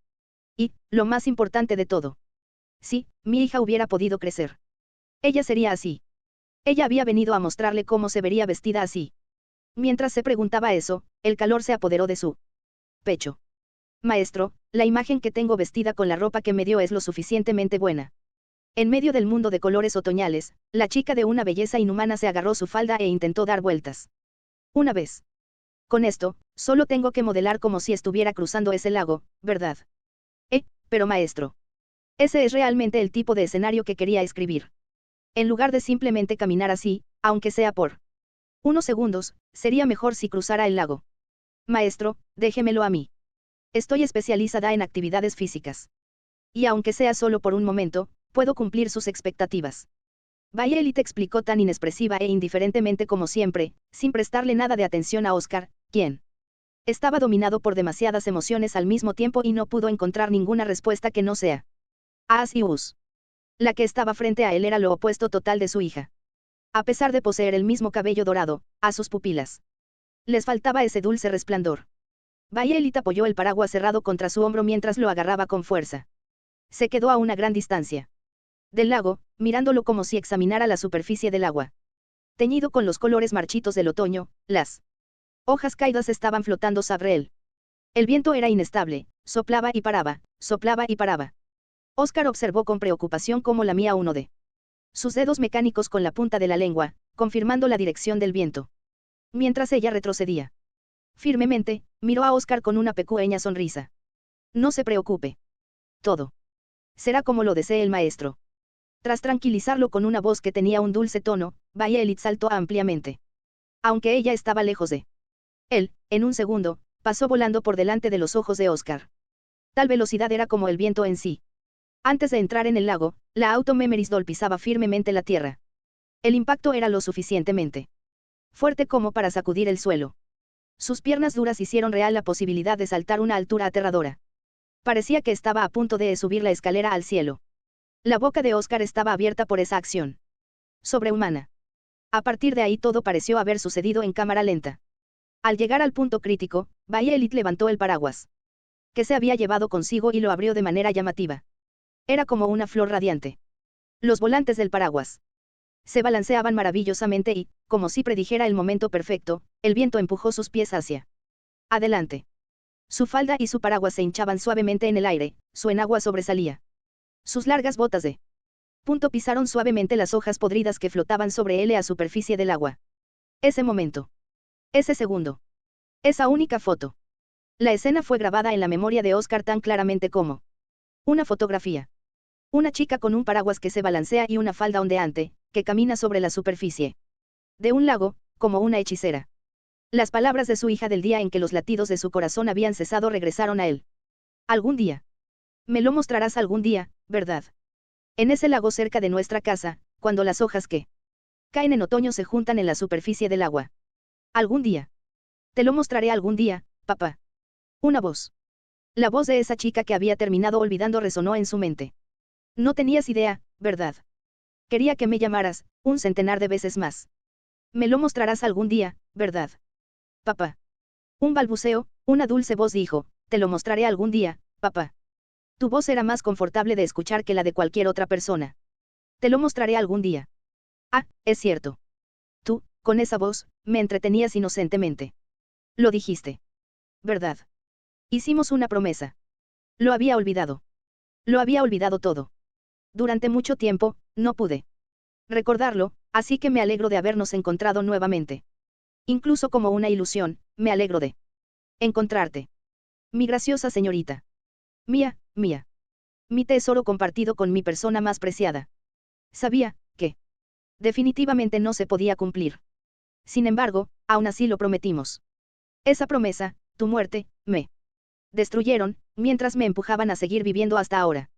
Y, lo más importante de todo. Sí, mi hija hubiera podido crecer. Ella sería así. Ella había venido a mostrarle cómo se vería vestida así. Mientras se preguntaba eso, el calor se apoderó de su pecho. Maestro, la imagen que tengo vestida con la ropa que me dio es lo suficientemente buena. En medio del mundo de colores otoñales, la chica de una belleza inhumana se agarró su falda e intentó dar vueltas. Una vez. Con esto, solo tengo que modelar como si estuviera cruzando ese lago, ¿verdad? Pero maestro. Ese es realmente el tipo de escenario que quería escribir. En lugar de simplemente caminar así, aunque sea por unos segundos, sería mejor si cruzara el lago. Maestro, déjemelo a mí. Estoy especializada en actividades físicas. Y aunque sea solo por un momento, puedo cumplir sus expectativas. Violet explicó tan inexpresiva e indiferentemente como siempre, sin prestarle nada de atención a Oscar, quien estaba dominado por demasiadas emociones al mismo tiempo y no pudo encontrar ninguna respuesta que no sea as y us. La que estaba frente a él era lo opuesto total de su hija. A pesar de poseer el mismo cabello dorado, a sus pupilas les faltaba ese dulce resplandor. Violet apoyó el paraguas cerrado contra su hombro mientras lo agarraba con fuerza. Se quedó a una gran distancia del lago, mirándolo como si examinara la superficie del agua. Teñido con los colores marchitos del otoño, las hojas caídas estaban flotando sobre él. El viento era inestable, soplaba y paraba, soplaba y paraba. Oscar observó con preocupación cómo lamía uno de sus dedos mecánicos con la punta de la lengua, confirmando la dirección del viento. Mientras ella retrocedía firmemente, miró a Oscar con una pequeña sonrisa. No se preocupe. Todo será como lo desee el maestro. Tras tranquilizarlo con una voz que tenía un dulce tono, Violet saltó ampliamente. Aunque ella estaba lejos de él, en un segundo, pasó volando por delante de los ojos de Oscar. Tal velocidad era como el viento en sí. Antes de entrar en el lago, la auto Memories Doll pisaba firmemente la tierra. El impacto era lo suficientemente fuerte como para sacudir el suelo. Sus piernas duras hicieron real la posibilidad de saltar una altura aterradora. Parecía que estaba a punto de subir la escalera al cielo. La boca de Oscar estaba abierta por esa acción sobrehumana. A partir de ahí todo pareció haber sucedido en cámara lenta. Al llegar al punto crítico, Violet levantó el paraguas que se había llevado consigo y lo abrió de manera llamativa. Era como una flor radiante. Los volantes del paraguas se balanceaban maravillosamente y, como si predijera el momento perfecto, el viento empujó sus pies hacia adelante. Su falda y su paraguas se hinchaban suavemente en el aire, su enagua sobresalía. Sus largas botas de punto pisaron suavemente las hojas podridas que flotaban sobre él a superficie del agua. Ese momento. Ese segundo. Esa única foto. La escena fue grabada en la memoria de Oscar tan claramente como una fotografía. Una chica con un paraguas que se balancea y una falda ondeante, que camina sobre la superficie de un lago, como una hechicera. Las palabras de su hija del día en que los latidos de su corazón habían cesado regresaron a él. Algún día. Me lo mostrarás algún día, ¿verdad? En ese lago cerca de nuestra casa, cuando las hojas que caen en otoño se juntan en la superficie del agua. Algún día. Te lo mostraré algún día, papá. Una voz. La voz de esa chica que había terminado olvidando resonó en su mente. No tenías idea, ¿verdad? Quería que me llamaras, un centenar de veces más. Me lo mostrarás algún día, ¿verdad? Papá. Un balbuceo, una dulce voz dijo, te lo mostraré algún día, papá. Tu voz era más confortable de escuchar que la de cualquier otra persona. Te lo mostraré algún día. Ah, es cierto. Tú, con esa voz, me entretenías inocentemente. Lo dijiste. ¿Verdad? Hicimos una promesa. Lo había olvidado. Lo había olvidado todo. Durante mucho tiempo, no pude recordarlo, así que me alegro de habernos encontrado nuevamente. Incluso como una ilusión, me alegro de encontrarte. Mi graciosa señorita. Mía, mía. Mi tesoro compartido con mi persona más preciada. Sabía, que definitivamente no se podía cumplir. Sin embargo, aún así lo prometimos. Esa promesa, tu muerte, me destruyeron, mientras me empujaban a seguir viviendo hasta ahora.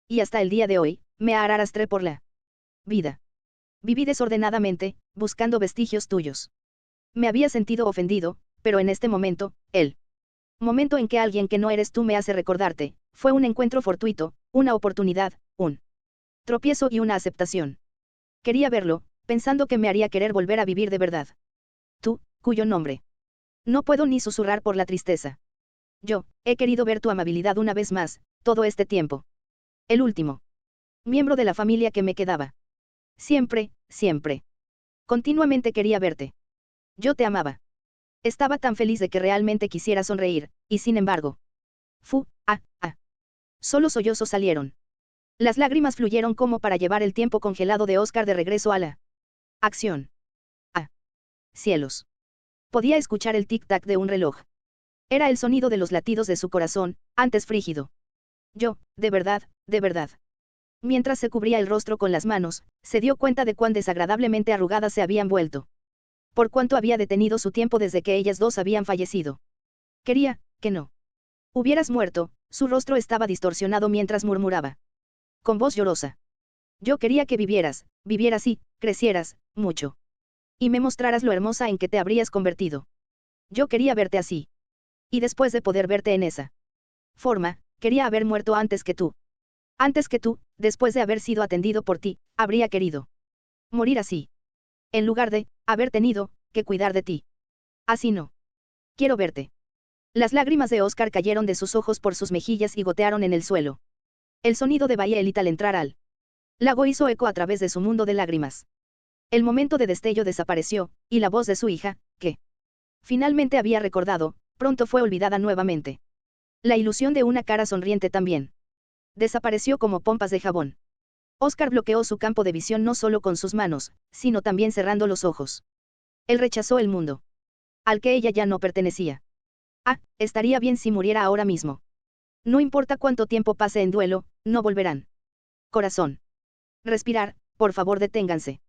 Y hasta el día de hoy, me arrastré por la vida. Viví desordenadamente, buscando vestigios tuyos. Me había sentido ofendido, pero en este momento, el momento en que alguien que no eres tú me hace recordarte, fue un encuentro fortuito, una oportunidad, un tropiezo y una aceptación. Quería verlo, pensando que me haría querer volver a vivir de verdad. Tú, cuyo nombre no puedo ni susurrar por la tristeza. Yo, he querido ver tu amabilidad una vez más, todo este tiempo. El último miembro de la familia que me quedaba. Siempre, siempre. Continuamente quería verte. Yo te amaba. Estaba tan feliz de que realmente quisiera sonreír, y sin embargo. Solo sollozos salieron. Las lágrimas fluyeron como para llevar el tiempo congelado de Oscar de regreso a la acción. Ah. Cielos. Podía escuchar el tic-tac de un reloj. Era el sonido de los latidos de su corazón, antes frígido. Yo, de verdad, de verdad. Mientras se cubría el rostro con las manos, se dio cuenta de cuán desagradablemente arrugadas se habían vuelto. Por cuánto había detenido su tiempo desde que ellas dos habían fallecido. Quería, que no hubieras muerto, su rostro estaba distorsionado mientras murmuraba. Con voz llorosa. Yo quería que vivieras y, crecieras, mucho. Y me mostraras lo hermosa en que te habrías convertido. Yo quería verte así. Y después de poder verte en esa forma, quería haber muerto antes que tú. Antes que tú, después de haber sido atendido por ti, habría querido morir así. En lugar de haber tenido que cuidar de ti. Así no. Quiero verte. Las lágrimas de Oscar cayeron de sus ojos por sus mejillas y gotearon en el suelo. El sonido de Bayelit al entrar al lago hizo eco a través de su mundo de lágrimas. El momento de destello desapareció, y la voz de su hija, que finalmente había recordado, pronto fue olvidada nuevamente. La ilusión de una cara sonriente también desapareció como pompas de jabón. Oscar bloqueó su campo de visión no solo con sus manos, sino también cerrando los ojos. Él rechazó el mundo al que ella ya no pertenecía. Estaría bien si muriera ahora mismo. No importa cuánto tiempo pase en duelo, no volverán. Corazón. Respirar, por favor deténganse.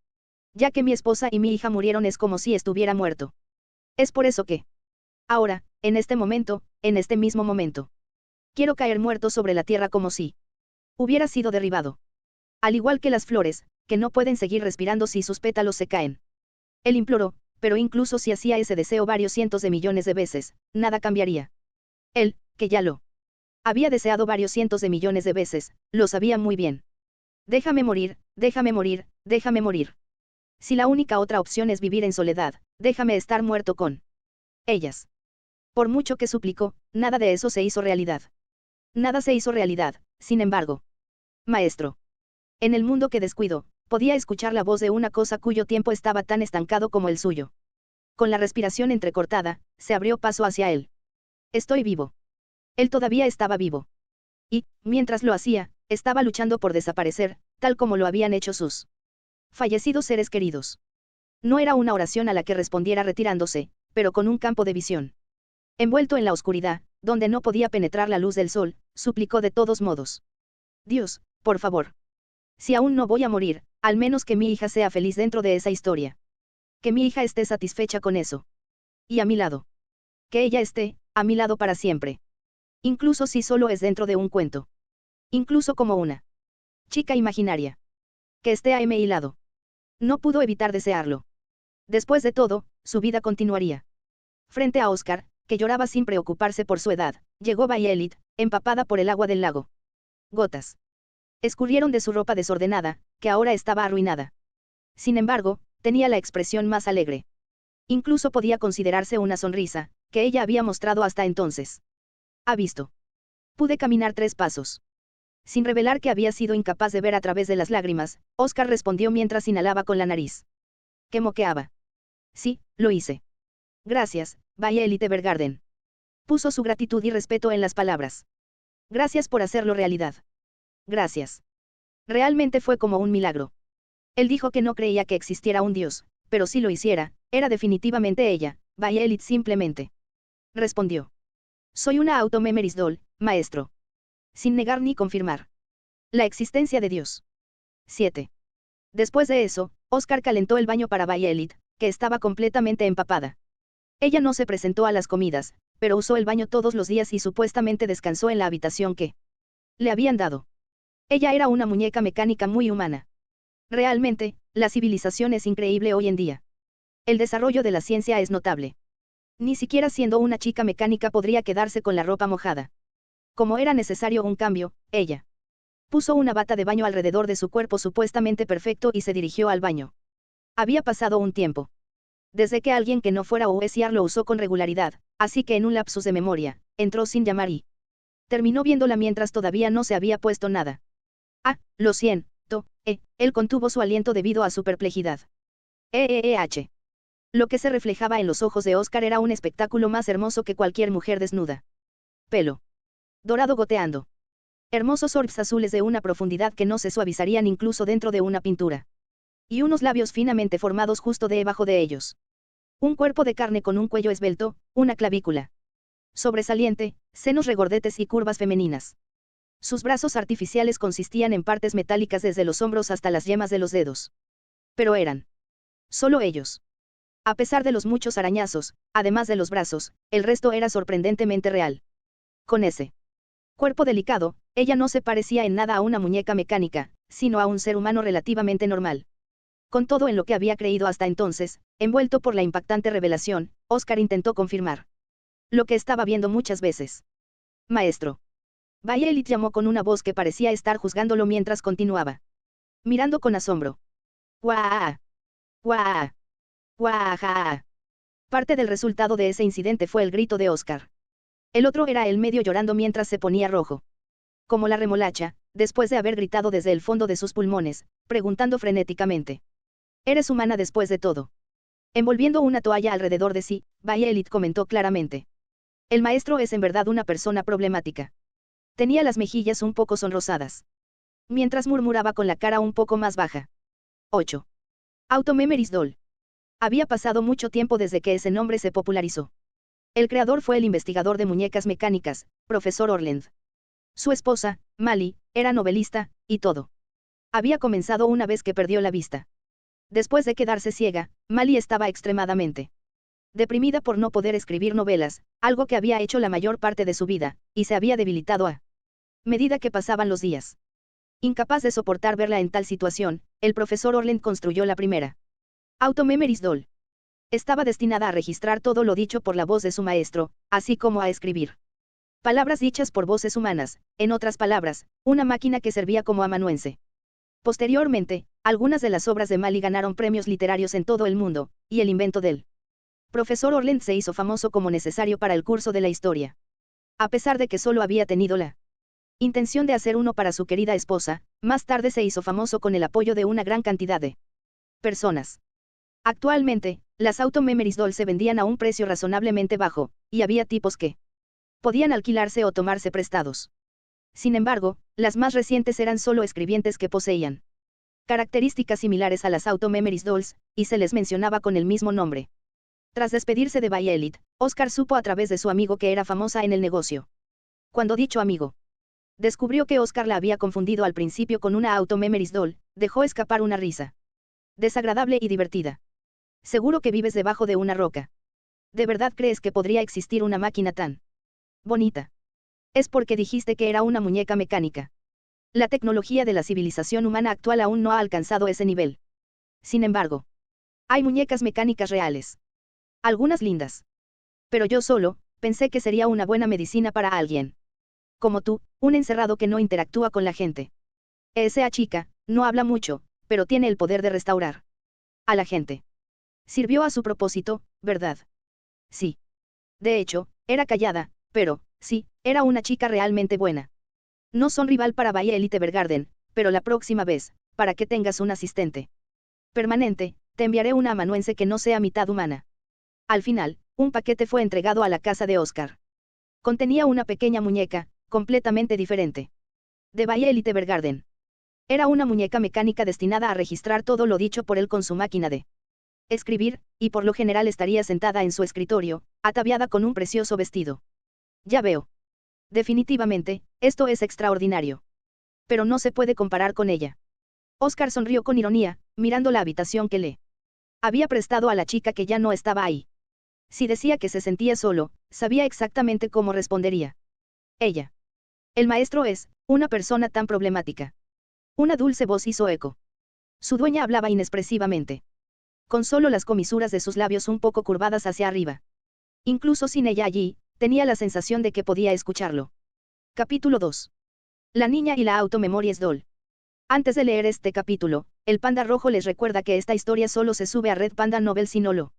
Ya que mi esposa y mi hija murieron es como si estuviera muerto. Es por eso que ahora, en este momento, en este mismo momento. Quiero caer muerto sobre la tierra como si hubiera sido derribado. Al igual que las flores, que no pueden seguir respirando si sus pétalos se caen. Él imploró, pero incluso si hacía ese deseo varios cientos de millones de veces, nada cambiaría. Él, que ya lo había deseado varios cientos de millones de veces, lo sabía muy bien. Déjame morir, déjame morir, déjame morir. Si la única otra opción es vivir en soledad, déjame estar muerto con ellas. Por mucho que suplicó, nada de eso se hizo realidad. Nada se hizo realidad, sin embargo. Maestro. En el mundo que descuidó, podía escuchar la voz de una cosa cuyo tiempo estaba tan estancado como el suyo. Con la respiración entrecortada, se abrió paso hacia él. Estoy vivo. Él todavía estaba vivo. Y, mientras lo hacía, estaba luchando por desaparecer, tal como lo habían hecho sus fallecidos seres queridos. No era una oración a la que respondiera retirándose, pero con un campo de visión. Envuelto en la oscuridad, donde no podía penetrar la luz del sol, suplicó de todos modos. Dios, por favor. Si aún no voy a morir, al menos que mi hija sea feliz dentro de esa historia. Que mi hija esté satisfecha con eso. Y a mi lado. Que ella esté, a mi lado para siempre. Incluso si solo es dentro de un cuento. Incluso como una chica imaginaria. Que esté a mi lado. No pudo evitar desearlo. Después de todo, su vida continuaría. Frente a Oscar, que lloraba sin preocuparse por su edad, llegó Bayelit, empapada por el agua del lago. Gotas escurrieron de su ropa desordenada, que ahora estaba arruinada. Sin embargo, tenía la expresión más alegre. Incluso podía considerarse una sonrisa, que ella había mostrado hasta entonces. Ha visto. Pude caminar 3 pasos. Sin revelar que había sido incapaz de ver a través de las lágrimas, Oscar respondió mientras inhalaba con la nariz. ¿Qué moqueaba? Sí, lo hice. Gracias, Violet Evergarden. Puso su gratitud y respeto en las palabras. Gracias por hacerlo realidad. Gracias. Realmente fue como un milagro. Él dijo que no creía que existiera un Dios, pero si lo hiciera, era definitivamente ella, Violet simplemente. Respondió. Soy una auto-memories doll, maestro. Sin negar ni confirmar la existencia de Dios. 7. Después de eso, Oscar calentó el baño para Violet, que estaba completamente empapada. Ella no se presentó a las comidas, pero usó el baño todos los días y supuestamente descansó en la habitación que le habían dado. Ella era una muñeca mecánica muy humana. Realmente, la civilización es increíble hoy en día. El desarrollo de la ciencia es notable. Ni siquiera siendo una chica mecánica podría quedarse con la ropa mojada. Como era necesario un cambio, ella puso una bata de baño alrededor de su cuerpo supuestamente perfecto y se dirigió al baño. Había pasado un tiempo desde que alguien que no fuera USR lo usó con regularidad, así que en un lapsus de memoria, entró sin llamar y terminó viéndola mientras todavía no se había puesto nada. Ah, lo siento, él contuvo su aliento debido a su perplejidad. Lo que se reflejaba en los ojos de Oscar era un espectáculo más hermoso que cualquier mujer desnuda. Pelo dorado goteando. Hermosos orbs azules de una profundidad que no se suavizarían incluso dentro de una pintura. Y unos labios finamente formados justo debajo de ellos. Un cuerpo de carne con un cuello esbelto, una clavícula sobresaliente, senos regordetes y curvas femeninas. Sus brazos artificiales consistían en partes metálicas desde los hombros hasta las yemas de los dedos. Pero eran solo ellos. A pesar de los muchos arañazos, además de los brazos, el resto era sorprendentemente real. Con ese cuerpo delicado, ella no se parecía en nada a una muñeca mecánica, sino a un ser humano relativamente normal. Con todo en lo que había creído hasta entonces, envuelto por la impactante revelación, Oscar intentó confirmar lo que estaba viendo muchas veces. Maestro. Violet llamó con una voz que parecía estar juzgándolo mientras continuaba mirando con asombro. ¡Guau! ¡Guau! ¡Guau! Parte del resultado de ese incidente fue el grito de Oscar. El otro era él medio llorando mientras se ponía rojo. Como la remolacha, después de haber gritado desde el fondo de sus pulmones, preguntando frenéticamente. Eres humana después de todo. Envolviendo una toalla alrededor de sí, Violet comentó claramente. El maestro es en verdad una persona problemática. Tenía las mejillas un poco sonrosadas. Mientras murmuraba con la cara un poco más baja. 8. Auto-Memories Doll. Había pasado mucho tiempo desde que ese nombre se popularizó. El creador fue el investigador de muñecas mecánicas, profesor Orland. Su esposa, Mali, era novelista, y todo había comenzado una vez que perdió la vista. Después de quedarse ciega, Mali estaba extremadamente deprimida por no poder escribir novelas, algo que había hecho la mayor parte de su vida, y se había debilitado a medida que pasaban los días. Incapaz de soportar verla en tal situación, el profesor Orland construyó la primera Auto-Memories Doll. Estaba destinada a registrar todo lo dicho por la voz de su maestro, así como a escribir palabras dichas por voces humanas, en otras palabras, una máquina que servía como amanuense. Posteriormente, algunas de las obras de Mali ganaron premios literarios en todo el mundo, y el invento del profesor Orland se hizo famoso como necesario para el curso de la historia. A pesar de que solo había tenido la intención de hacer uno para su querida esposa, más tarde se hizo famoso con el apoyo de una gran cantidad de personas. Actualmente, las Auto-Memories Doll se vendían a un precio razonablemente bajo, y había tipos que podían alquilarse o tomarse prestados. Sin embargo, las más recientes eran solo escribientes que poseían características similares a las Auto-Memories Dolls, y se les mencionaba con el mismo nombre. Tras despedirse de Violet, Oscar supo a través de su amigo que era famosa en el negocio. Cuando dicho amigo descubrió que Oscar la había confundido al principio con una Auto-Memories Doll, dejó escapar una risa desagradable y divertida. Seguro que vives debajo de una roca. ¿De verdad crees que podría existir una máquina tan bonita? Es porque dijiste que era una muñeca mecánica. La tecnología de la civilización humana actual aún no ha alcanzado ese nivel. Sin embargo, hay muñecas mecánicas reales. Algunas lindas. Pero yo solo, pensé que sería una buena medicina para alguien. Como tú, un encerrado que no interactúa con la gente. Esa chica, no habla mucho, pero tiene el poder de restaurar a la gente. Sirvió a su propósito, ¿verdad? Sí. De hecho, era callada, pero, Sí, era una chica realmente buena. No son rival para Violet Evergarden, pero la próxima vez, para que tengas un asistente permanente, te enviaré una amanuense que no sea mitad humana. Al final, un paquete fue entregado a la casa de Oscar. Contenía una pequeña muñeca, completamente diferente. De Violet Evergarden. Era una muñeca mecánica destinada a registrar todo lo dicho por él con su máquina de escribir, y por lo general estaría sentada en su escritorio, ataviada con un precioso vestido. Ya veo. Definitivamente, esto es extraordinario. Pero no se puede comparar con ella. Oscar sonrió con ironía, mirando la habitación que le había prestado a la chica que ya no estaba ahí. Si decía que se sentía solo, sabía exactamente cómo respondería. Ella. El maestro es una persona tan problemática. Una dulce voz hizo eco. Su dueña hablaba inexpresivamente. Con solo las comisuras de sus labios un poco curvadas hacia arriba. Incluso sin ella allí, tenía la sensación de que podía escucharlo. Capítulo 2. La niña y la automemories doll. Antes de leer este capítulo, el Panda Rojo les recuerda que esta historia solo se sube a Red Panda Novel si no lo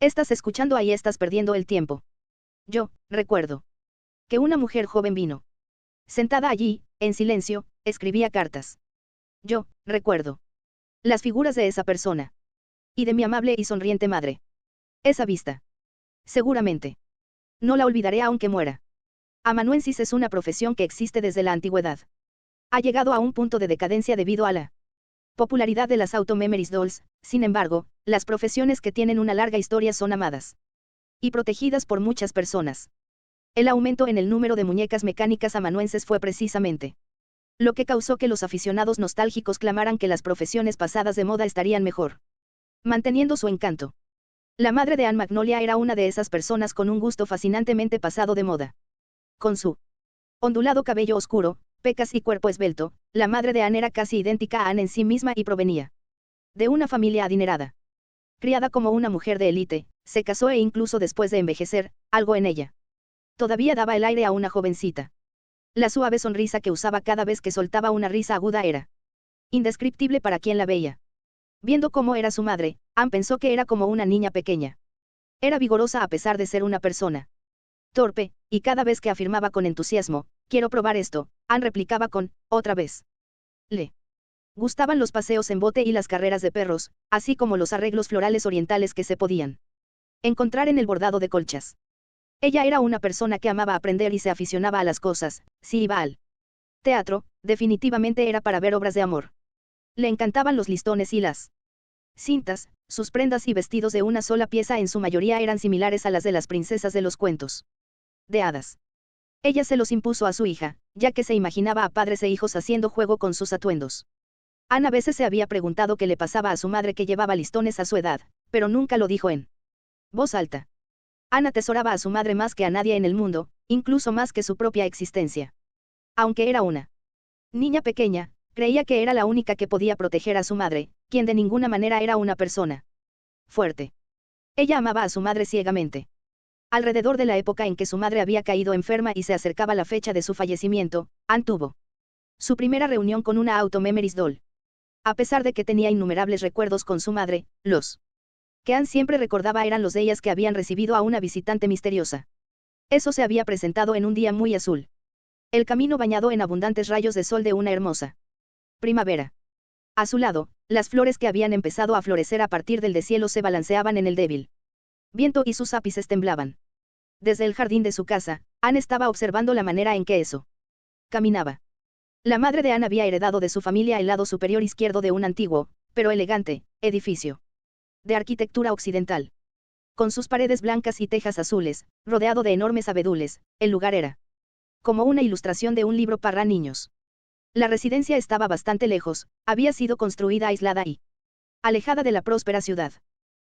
estás escuchando ahí estás perdiendo el tiempo. Yo, recuerdo que una mujer joven vino. Sentada allí, en silencio, escribía cartas. Yo, recuerdo las figuras de esa persona. Y de mi amable y sonriente madre. Esa vista. Seguramente. No la olvidaré aunque muera. Amanuensis es una profesión que existe desde la antigüedad. Ha llegado a un punto de decadencia debido a la popularidad de las automemories dolls, sin embargo, las profesiones que tienen una larga historia son amadas y protegidas por muchas personas. El aumento en el número de muñecas mecánicas amanuenses fue precisamente lo que causó que los aficionados nostálgicos clamaran que las profesiones pasadas de moda estarían mejor, manteniendo su encanto. La madre de Anne Magnolia era una de esas personas con un gusto fascinantemente pasado de moda. Con su ondulado cabello oscuro, pecas y cuerpo esbelto, la madre de Anne era casi idéntica a Anne en sí misma y provenía de una familia adinerada. Criada como una mujer de élite, se casó e incluso después de envejecer, algo en ella todavía daba el aire a una jovencita. La suave sonrisa que usaba cada vez que soltaba una risa aguda era indescriptible para quien la veía. Viendo cómo era su madre, Anne pensó que era como una niña pequeña. Era vigorosa a pesar de ser una persona torpe, y cada vez que afirmaba con entusiasmo, quiero probar esto, Anne replicaba con, otra vez. Le gustaban los paseos en bote y las carreras de perros, así como los arreglos florales orientales que se podían encontrar en el bordado de colchas. Ella era una persona que amaba aprender y se aficionaba a las cosas. Si iba al teatro, definitivamente era para ver obras de amor. Le encantaban los listones y las cintas, sus prendas y vestidos de una sola pieza en su mayoría eran similares a las de las princesas de los cuentos de hadas. Ella se los impuso a su hija, ya que se imaginaba a padres e hijos haciendo juego con sus atuendos. Anne a veces se había preguntado qué le pasaba a su madre que llevaba listones a su edad, pero nunca lo dijo en voz alta. Anne atesoraba a su madre más que a nadie en el mundo, incluso más que su propia existencia. Aunque era una niña pequeña, creía que era la única que podía proteger a su madre, quien de ninguna manera era una persona fuerte. Ella amaba a su madre ciegamente. Alrededor de la época en que su madre había caído enferma y se acercaba la fecha de su fallecimiento, Anne tuvo su primera reunión con una automemories doll. A pesar de que tenía innumerables recuerdos con su madre, los que Anne siempre recordaba eran los de ellas que habían recibido a una visitante misteriosa. Eso se había presentado en un día muy azul. El camino bañado en abundantes rayos de sol de una hermosa primavera. A su lado, las flores que habían empezado a florecer a partir del deshielo se balanceaban en el débil viento y sus ápices temblaban. Desde el jardín de su casa, Anne estaba observando la manera en que eso caminaba. La madre de Anne había heredado de su familia el lado superior izquierdo de un antiguo, pero elegante, edificio de arquitectura occidental. Con sus paredes blancas y tejas azules, rodeado de enormes abedules, el lugar era como una ilustración de un libro para niños. La residencia estaba bastante lejos, había sido construida aislada y alejada de la próspera ciudad.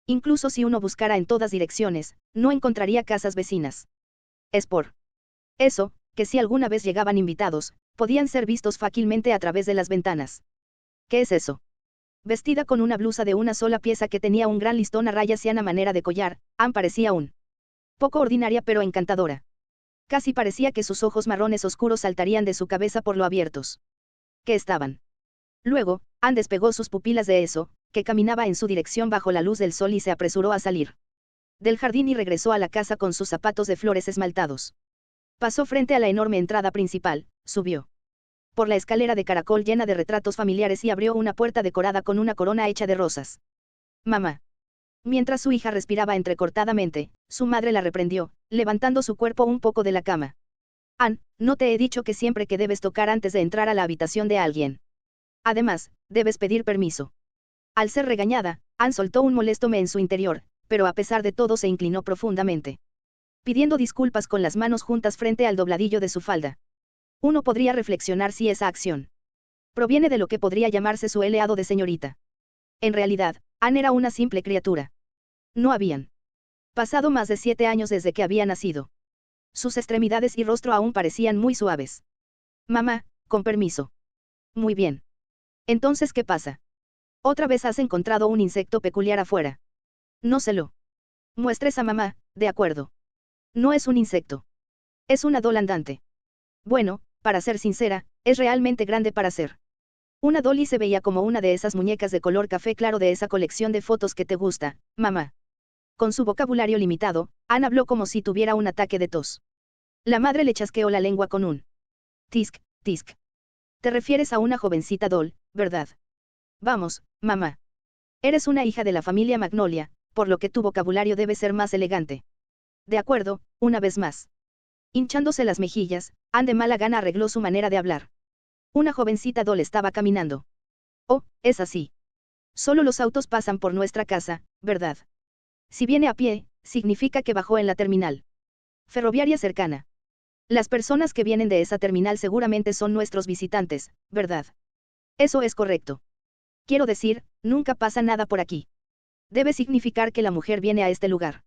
Incluso si uno buscara en todas direcciones, no encontraría casas vecinas. Es por eso, que si alguna vez llegaban invitados, podían ser vistos fácilmente a través de las ventanas. ¿Qué es eso? Vestida con una blusa de una sola pieza que tenía un gran listón a rayas y a manera de collar, Anne parecía un poco ordinaria pero encantadora. Casi parecía que sus ojos marrones oscuros saltarían de su cabeza por lo abiertos que estaban. Luego, Anne despegó sus pupilas de eso, que caminaba en su dirección bajo la luz del sol y se apresuró a salir del jardín y regresó a la casa con sus zapatos de flores esmaltados. Pasó frente a la enorme entrada principal, subió por la escalera de caracol llena de retratos familiares y abrió una puerta decorada con una corona hecha de rosas. Mamá. Mientras su hija respiraba entrecortadamente, su madre la reprendió, levantando su cuerpo un poco de la cama. Ann, no te he dicho que siempre que debes tocar antes de entrar a la habitación de alguien. Además, debes pedir permiso. Al ser regañada, Ann soltó un molesto me en su interior, pero a pesar de todo se inclinó profundamente, pidiendo disculpas con las manos juntas frente al dobladillo de su falda. Uno podría reflexionar si esa acción proviene de lo que podría llamarse su eleado de señorita. En realidad, Ann era una simple criatura. No habían pasado más de 7 años desde que había nacido. Sus extremidades y rostro aún parecían muy suaves. Mamá, con permiso. Muy bien. Entonces, ¿qué pasa? Otra vez has encontrado un insecto peculiar afuera. No se lo muestres a mamá, de acuerdo. No es un insecto. Es una doll andante. Bueno, para ser sincera, es realmente grande para ser una dolly. Se veía como una de esas muñecas de color café claro de esa colección de fotos que te gusta, mamá. Con su vocabulario limitado, Ann habló como si tuviera un ataque de tos. La madre le chasqueó la lengua con un tisk, tisk. Te refieres a una jovencita doll, ¿verdad? Vamos, mamá. Eres una hija de la familia Magnolia, por lo que tu vocabulario debe ser más elegante. De acuerdo, una vez más. Hinchándose las mejillas, Ann de mala gana arregló su manera de hablar. Una jovencita doll estaba caminando. Oh, es así. Solo los autos pasan por nuestra casa, ¿verdad? Si viene a pie, significa que bajó en la terminal ferroviaria cercana. Las personas que vienen de esa terminal seguramente son nuestros visitantes, ¿verdad? Eso es correcto. Quiero decir, nunca pasa nada por aquí. Debe significar que la mujer viene a este lugar.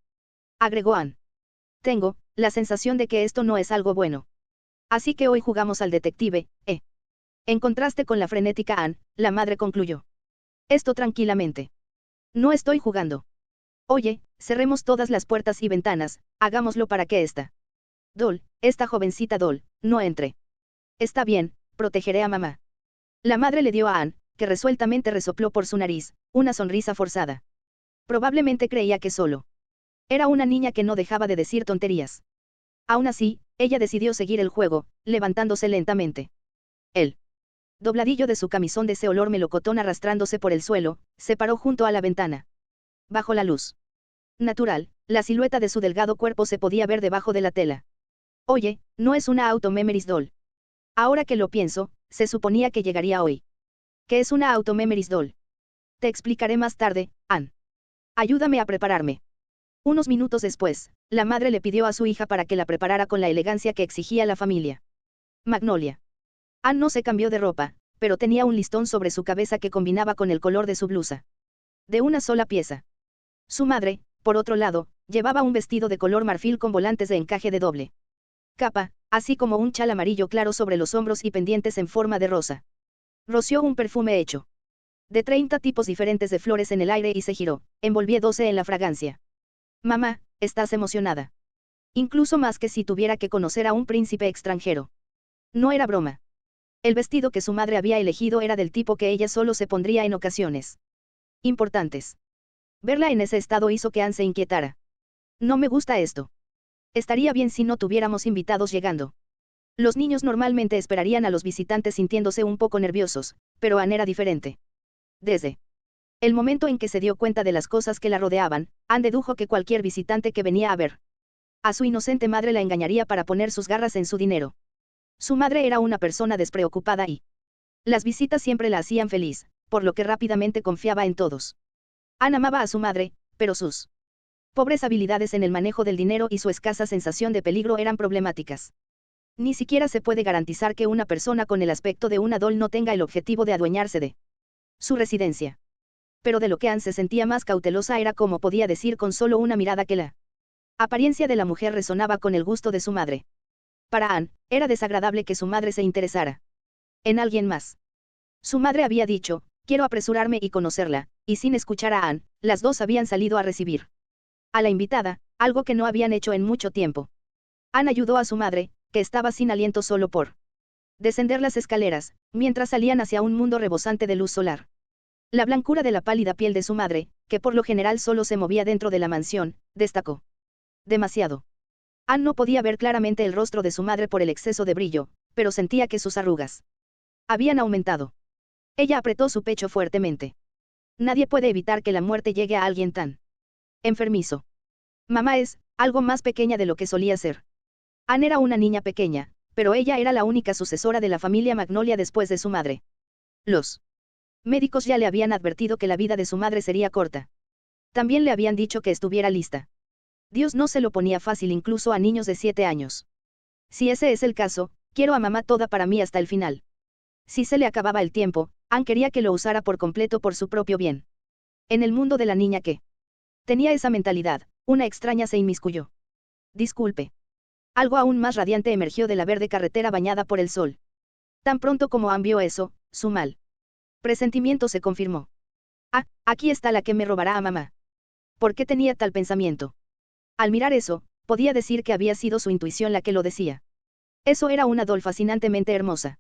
Agregó Ann. Tengo la sensación de que esto no es algo bueno. Así que hoy jugamos al detective, ¿eh? En contraste con la frenética Ann, la madre concluyó. Esto tranquilamente. No estoy jugando. Oye, cerremos todas las puertas y ventanas, hagámoslo para que esta jovencita doll, no entre. Está bien, protegeré a mamá. La madre le dio a Ann, que resueltamente resopló por su nariz, una sonrisa forzada. Probablemente creía que solo era una niña que no dejaba de decir tonterías. Aún así, ella decidió seguir el juego, levantándose lentamente. El dobladillo de su camisón de ese olor melocotón arrastrándose por el suelo, se paró junto a la ventana. Bajo la luz natural, la silueta de su delgado cuerpo se podía ver debajo de la tela. Oye, no es una Auto-Memories doll. Ahora que lo pienso, se suponía que llegaría hoy. ¿Qué es una Auto-Memories doll? Te explicaré más tarde, Ann. Ayúdame a prepararme. Unos minutos después, la madre le pidió a su hija para que la preparara con la elegancia que exigía la familia Magnolia. Ann no se cambió de ropa, pero tenía un listón sobre su cabeza que combinaba con el color de su blusa. De una sola pieza. Su madre, por otro lado, llevaba un vestido de color marfil con volantes de encaje de doble capa, así como un chal amarillo claro sobre los hombros y pendientes en forma de rosa. Roció un perfume hecho de 30 tipos diferentes de flores en el aire y se giró, envolviéndose en la fragancia. Mamá, ¿estás emocionada? Incluso más que si tuviera que conocer a un príncipe extranjero. No era broma. El vestido que su madre había elegido era del tipo que ella solo se pondría en ocasiones importantes. Verla en ese estado hizo que Ann se inquietara. No me gusta esto. Estaría bien si no tuviéramos invitados llegando. Los niños normalmente esperarían a los visitantes sintiéndose un poco nerviosos, pero Ann era diferente. Desde el momento en que se dio cuenta de las cosas que la rodeaban, Ann dedujo que cualquier visitante que venía a ver a su inocente madre la engañaría para poner sus garras en su dinero. Su madre era una persona despreocupada y las visitas siempre la hacían feliz, por lo que rápidamente confiaba en todos. Ann amaba a su madre, pero sus pobres habilidades en el manejo del dinero y su escasa sensación de peligro eran problemáticas. Ni siquiera se puede garantizar que una persona con el aspecto de una doll no tenga el objetivo de adueñarse de su residencia. Pero de lo que Ann se sentía más cautelosa era cómo podía decir con solo una mirada que la apariencia de la mujer resonaba con el gusto de su madre. Para Ann, era desagradable que su madre se interesara en alguien más. Su madre había dicho, quiero apresurarme y conocerla, y sin escuchar a Ann, las dos habían salido a recibir a la invitada, algo que no habían hecho en mucho tiempo. Ann ayudó a su madre, que estaba sin aliento solo por descender las escaleras, mientras salían hacia un mundo rebosante de luz solar. La blancura de la pálida piel de su madre, que por lo general solo se movía dentro de la mansión, destacó demasiado. Anne no podía ver claramente el rostro de su madre por el exceso de brillo, pero sentía que sus arrugas habían aumentado. Ella apretó su pecho fuertemente. Nadie puede evitar que la muerte llegue a alguien tan enfermizo. Mamá es algo más pequeña de lo que solía ser. Anne era una niña pequeña, pero ella era la única sucesora de la familia Magnolia después de su madre. Los médicos ya le habían advertido que la vida de su madre sería corta. También le habían dicho que estuviera lista. Dios no se lo ponía fácil incluso a niños de 7 años. Si ese es el caso, quiero a mamá toda para mí hasta el final. Si se le acababa el tiempo, Anne quería que lo usara por completo por su propio bien. En el mundo de la niña que tenía esa mentalidad, una extraña se inmiscuyó. Disculpe. Algo aún más radiante emergió de la verde carretera bañada por el sol. Tan pronto como Anne vio eso, su mal presentimiento se confirmó. Ah, aquí está la que me robará a mamá. ¿Por qué tenía tal pensamiento? Al mirar eso, podía decir que había sido su intuición la que lo decía. Eso era una doll fascinantemente hermosa.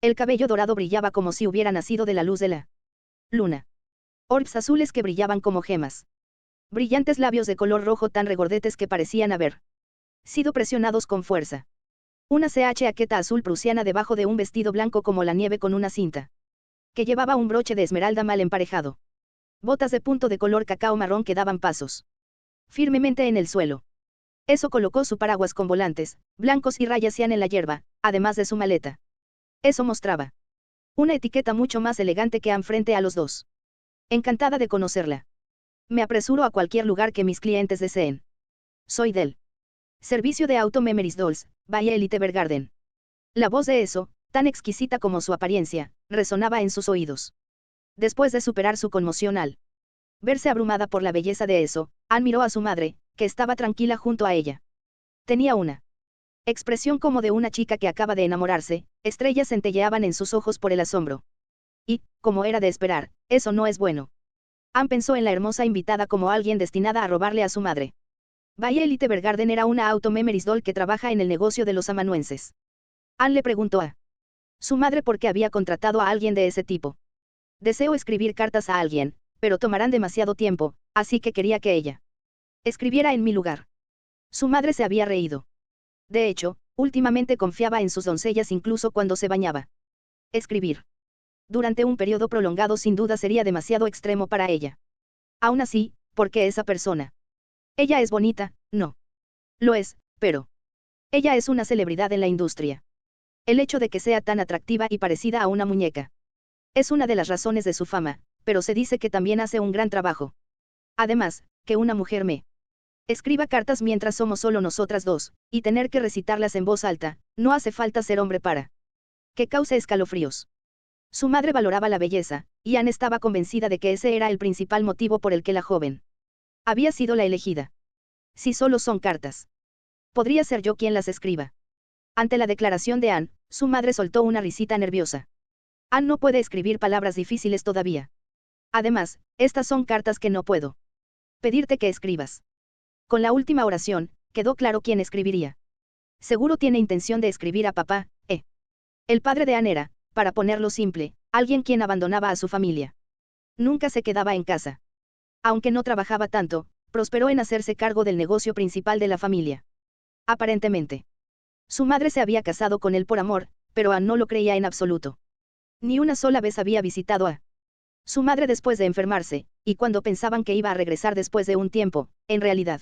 El cabello dorado brillaba como si hubiera nacido de la luz de la luna. Orbs azules que brillaban como gemas. Brillantes labios de color rojo tan regordetes que parecían haber sido presionados con fuerza. Una chaqueta azul prusiana debajo de un vestido blanco como la nieve con una cinta que llevaba un broche de esmeralda mal emparejado. Botas de punto de color cacao marrón que daban pasos firmemente en el suelo. Eso colocó su paraguas con volantes, blancos y rayas cian en la hierba, además de su maleta. Eso mostraba una etiqueta mucho más elegante que Anne frente a los dos. Encantada de conocerla. Me apresuro a cualquier lugar que mis clientes deseen. Soy del servicio de Auto Memories Dolls, by Elite Evergarden. La voz de eso, tan exquisita como su apariencia, resonaba en sus oídos. Después de superar su conmoción al verse abrumada por la belleza de eso, Anne miró a su madre, que estaba tranquila junto a ella. Tenía una expresión como de una chica que acaba de enamorarse, estrellas centelleaban en sus ojos por el asombro. Y, como era de esperar, eso no es bueno. Anne pensó en la hermosa invitada como alguien destinada a robarle a su madre. By Elite Evergarden era una Auto Memories doll que trabaja en el negocio de los amanuenses. Anne le preguntó a su madre por qué había contratado a alguien de ese tipo. Deseo escribir cartas a alguien, pero tomarán demasiado tiempo, así que quería que ella escribiera en mi lugar. Su madre se había reído. De hecho, últimamente confiaba en sus doncellas incluso cuando se bañaba. Escribir durante un periodo prolongado sin duda sería demasiado extremo para ella. Aún así, ¿por qué esa persona? Ella es bonita, no. Lo es, pero ella es una celebridad en la industria. El hecho de que sea tan atractiva y parecida a una muñeca es una de las razones de su fama, pero se dice que también hace un gran trabajo. Además, que una mujer me escriba cartas mientras somos solo nosotras dos, y tener que recitarlas en voz alta, no hace falta ser hombre para que cause escalofríos. Su madre valoraba la belleza, y Anne estaba convencida de que ese era el principal motivo por el que la joven había sido la elegida. Si solo son cartas, podría ser yo quien las escriba. Ante la declaración de Anne, su madre soltó una risita nerviosa. Anne no puede escribir palabras difíciles todavía. Además, estas son cartas que no puedo pedirte que escribas. Con la última oración, quedó claro quién escribiría. Seguro tiene intención de escribir a papá, El padre de Anne era, para ponerlo simple, alguien quien abandonaba a su familia. Nunca se quedaba en casa. Aunque no trabajaba tanto, prosperó en hacerse cargo del negocio principal de la familia. Aparentemente. Su madre se había casado con él por amor, pero Anne no lo creía en absoluto. Ni una sola vez había visitado a su madre después de enfermarse, y cuando pensaban que iba a regresar después de un tiempo, en realidad,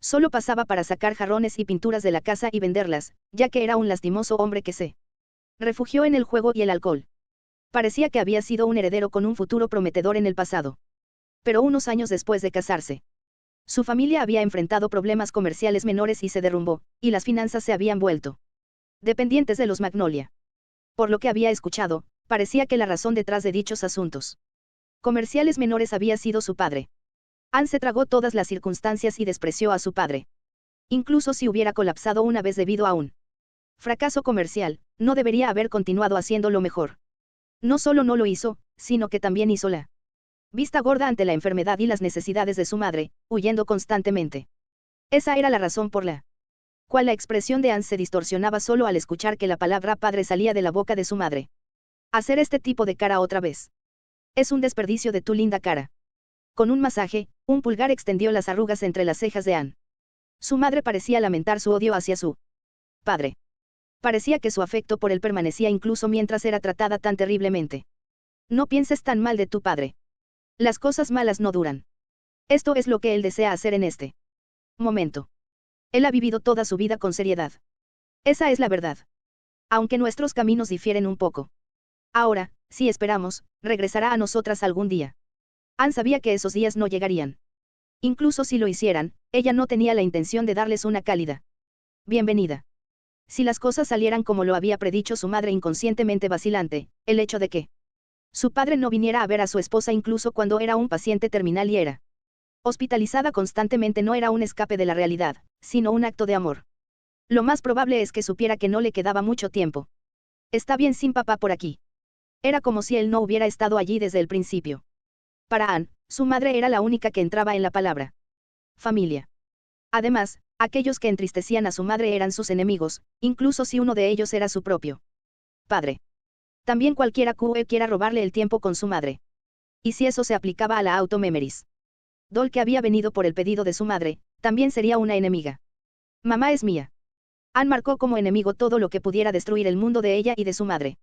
solo pasaba para sacar jarrones y pinturas de la casa y venderlas, ya que era un lastimoso hombre que se refugió en el juego y el alcohol. Parecía que había sido un heredero con un futuro prometedor en el pasado. Pero unos años después de casarse, su familia había enfrentado problemas comerciales menores y se derrumbó, y las finanzas se habían vuelto dependientes de los Magnolia. Por lo que había escuchado, parecía que la razón detrás de dichos asuntos comerciales menores había sido su padre. Anne se tragó todas las circunstancias y despreció a su padre. Incluso si hubiera colapsado una vez debido a un fracaso comercial, no debería haber continuado haciéndolo mejor. No solo no lo hizo, sino que también hizo la vista gorda ante la enfermedad y las necesidades de su madre, huyendo constantemente. Esa era la razón por la cual la expresión de Anne se distorsionaba solo al escuchar que la palabra padre salía de la boca de su madre. Hacer este tipo de cara otra vez. Es un desperdicio de tu linda cara. Con un masaje, un pulgar extendió las arrugas entre las cejas de Anne. Su madre parecía lamentar su odio hacia su padre. Parecía que su afecto por él permanecía incluso mientras era tratada tan terriblemente. No pienses tan mal de tu padre. Las cosas malas no duran. Esto es lo que él desea hacer en este momento. Él ha vivido toda su vida con seriedad. Esa es la verdad. Aunque nuestros caminos difieren un poco. Ahora, si esperamos, regresará a nosotras algún día. Anne sabía que esos días no llegarían. Incluso si lo hicieran, ella no tenía la intención de darles una cálida bienvenida. Si las cosas salieran como lo había predicho su madre inconscientemente vacilante, el hecho de que su padre no viniera a ver a su esposa incluso cuando era un paciente terminal y era hospitalizada constantemente no era un escape de la realidad, sino un acto de amor. Lo más probable es que supiera que no le quedaba mucho tiempo. Está bien sin papá por aquí. Era como si él no hubiera estado allí desde el principio. Para Anne, su madre era la única que entraba en la palabra familia. Además, aquellos que entristecían a su madre eran sus enemigos, incluso si uno de ellos era su propio padre. También cualquiera que quiera robarle el tiempo con su madre. Y si eso se aplicaba a la Auto-Memories Doll que había venido por el pedido de su madre, también sería una enemiga. Mamá es mía. Anne marcó como enemigo todo lo que pudiera destruir el mundo de ella y de su madre.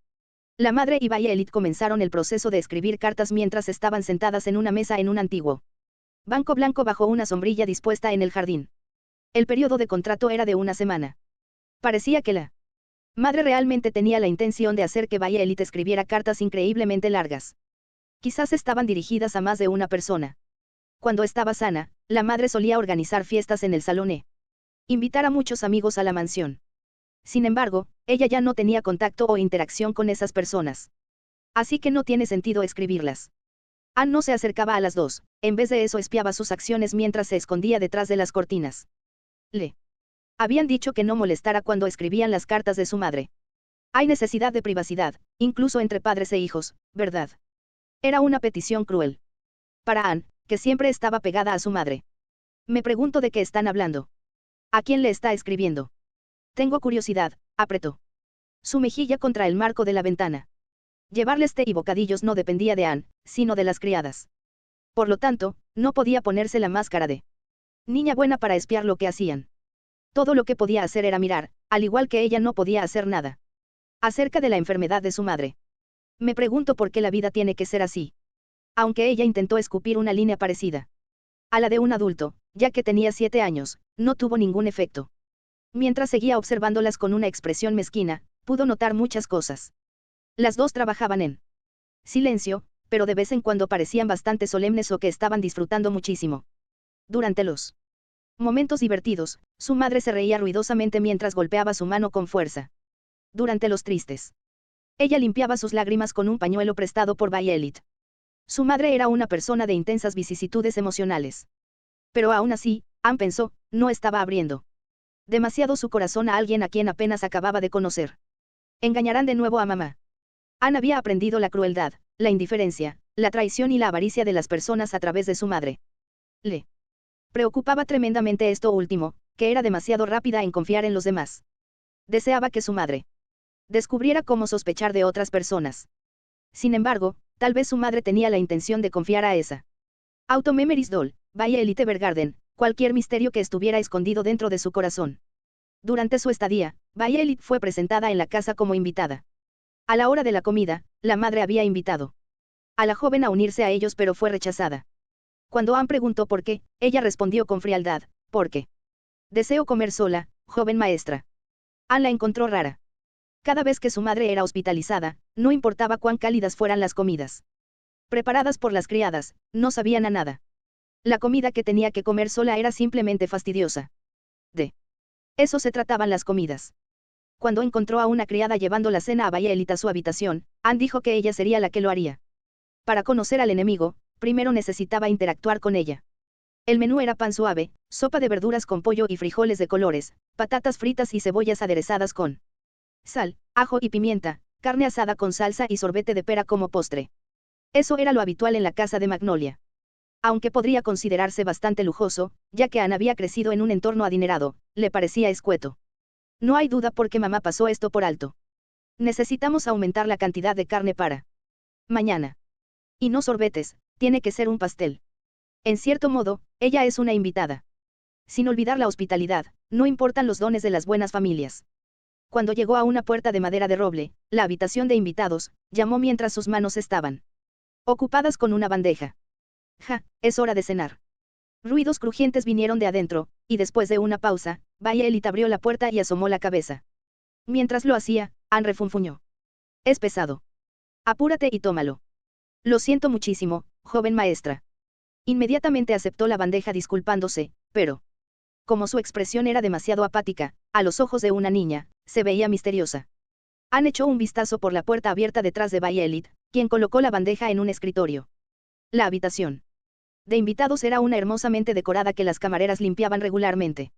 La madre y Violet comenzaron el proceso de escribir cartas mientras estaban sentadas en una mesa en un antiguo banco blanco bajo una sombrilla dispuesta en el jardín. El periodo de contrato era de una semana. Parecía que la madre realmente tenía la intención de hacer que Violet escribiera cartas increíblemente largas. Quizás estaban dirigidas a más de una persona. Cuando estaba sana, la madre solía organizar fiestas en el salón e invitar a muchos amigos a la mansión. Sin embargo, ella ya no tenía contacto o interacción con esas personas. Así que no tiene sentido escribirlas. Anne no se acercaba a las dos, en vez de eso espiaba sus acciones mientras se escondía detrás de las cortinas. Le habían dicho que no molestara cuando escribían las cartas de su madre. Hay necesidad de privacidad, incluso entre padres e hijos, ¿verdad? Era una petición cruel. Para Anne, que siempre estaba pegada a su madre. Me pregunto de qué están hablando. ¿A quién le está escribiendo? Tengo curiosidad, apretó su mejilla contra el marco de la ventana. Llevarles té y bocadillos no dependía de Anne, sino de las criadas. Por lo tanto, no podía ponerse la máscara de niña buena para espiar lo que hacían. Todo lo que podía hacer era mirar, al igual que ella no podía hacer nada. Acerca de la enfermedad de su madre. Me pregunto por qué la vida tiene que ser así. Aunque ella intentó escupir una línea parecida a la de un adulto, ya que tenía 7 años, no tuvo ningún efecto. Mientras seguía observándolas con una expresión mezquina, pudo notar muchas cosas. Las dos trabajaban en silencio, pero de vez en cuando parecían bastante solemnes o que estaban disfrutando muchísimo. Durante los momentos divertidos, su madre se reía ruidosamente mientras golpeaba su mano con fuerza. Durante los tristes, ella limpiaba sus lágrimas con un pañuelo prestado por Violet. Su madre era una persona de intensas vicisitudes emocionales. Pero aún así, Anne pensó, no estaba abriendo demasiado su corazón a alguien a quien apenas acababa de conocer. Engañarán de nuevo a mamá. Anne había aprendido la crueldad, la indiferencia, la traición y la avaricia de las personas a través de su madre. Le preocupaba tremendamente esto último, que era demasiado rápida en confiar en los demás. Deseaba que su madre descubriera cómo sospechar de otras personas. Sin embargo, tal vez su madre tenía la intención de confiar a esa Auto-Memories Doll, Violet Evergarden, cualquier misterio que estuviera escondido dentro de su corazón. Durante su estadía, Violet fue presentada en la casa como invitada. A la hora de la comida, la madre había invitado a la joven a unirse a ellos pero fue rechazada. Cuando Anne preguntó por qué, ella respondió con frialdad, porque deseo comer sola, joven maestra. Anne la encontró rara. Cada vez que su madre era hospitalizada, no importaba cuán cálidas fueran las comidas preparadas por las criadas, no sabían a nada. La comida que tenía que comer sola era simplemente fastidiosa. De eso se trataban las comidas. Cuando encontró a una criada llevando la cena a Violet a su habitación, Anne dijo que ella sería la que lo haría. Para conocer al enemigo, primero necesitaba interactuar con ella. El menú era pan suave, sopa de verduras con pollo y frijoles de colores, patatas fritas y cebollas aderezadas con sal, ajo y pimienta, carne asada con salsa y sorbete de pera como postre. Eso era lo habitual en la casa de Magnolia. Aunque podría considerarse bastante lujoso, ya que Anne había crecido en un entorno adinerado, le parecía escueto. No hay duda porque mamá pasó esto por alto. Necesitamos aumentar la cantidad de carne para mañana. Y no sorbetes, tiene que ser un pastel. En cierto modo, ella es una invitada. Sin olvidar la hospitalidad, no importan los dones de las buenas familias. Cuando llegó a una puerta de madera de roble, la habitación de invitados, llamó mientras sus manos estaban ocupadas con una bandeja. Ja, es hora de cenar. Ruidos crujientes vinieron de adentro, y después de una pausa, Violet abrió la puerta y asomó la cabeza. Mientras lo hacía, Anne refunfuñó. Es pesado. Apúrate y tómalo. Lo siento muchísimo, joven maestra. Inmediatamente aceptó la bandeja disculpándose, pero, como su expresión era demasiado apática, a los ojos de una niña, se veía misteriosa. Anne echó un vistazo por la puerta abierta detrás de Violet, quien colocó la bandeja en un escritorio. La habitación de invitados era una hermosamente decorada que las camareras limpiaban regularmente.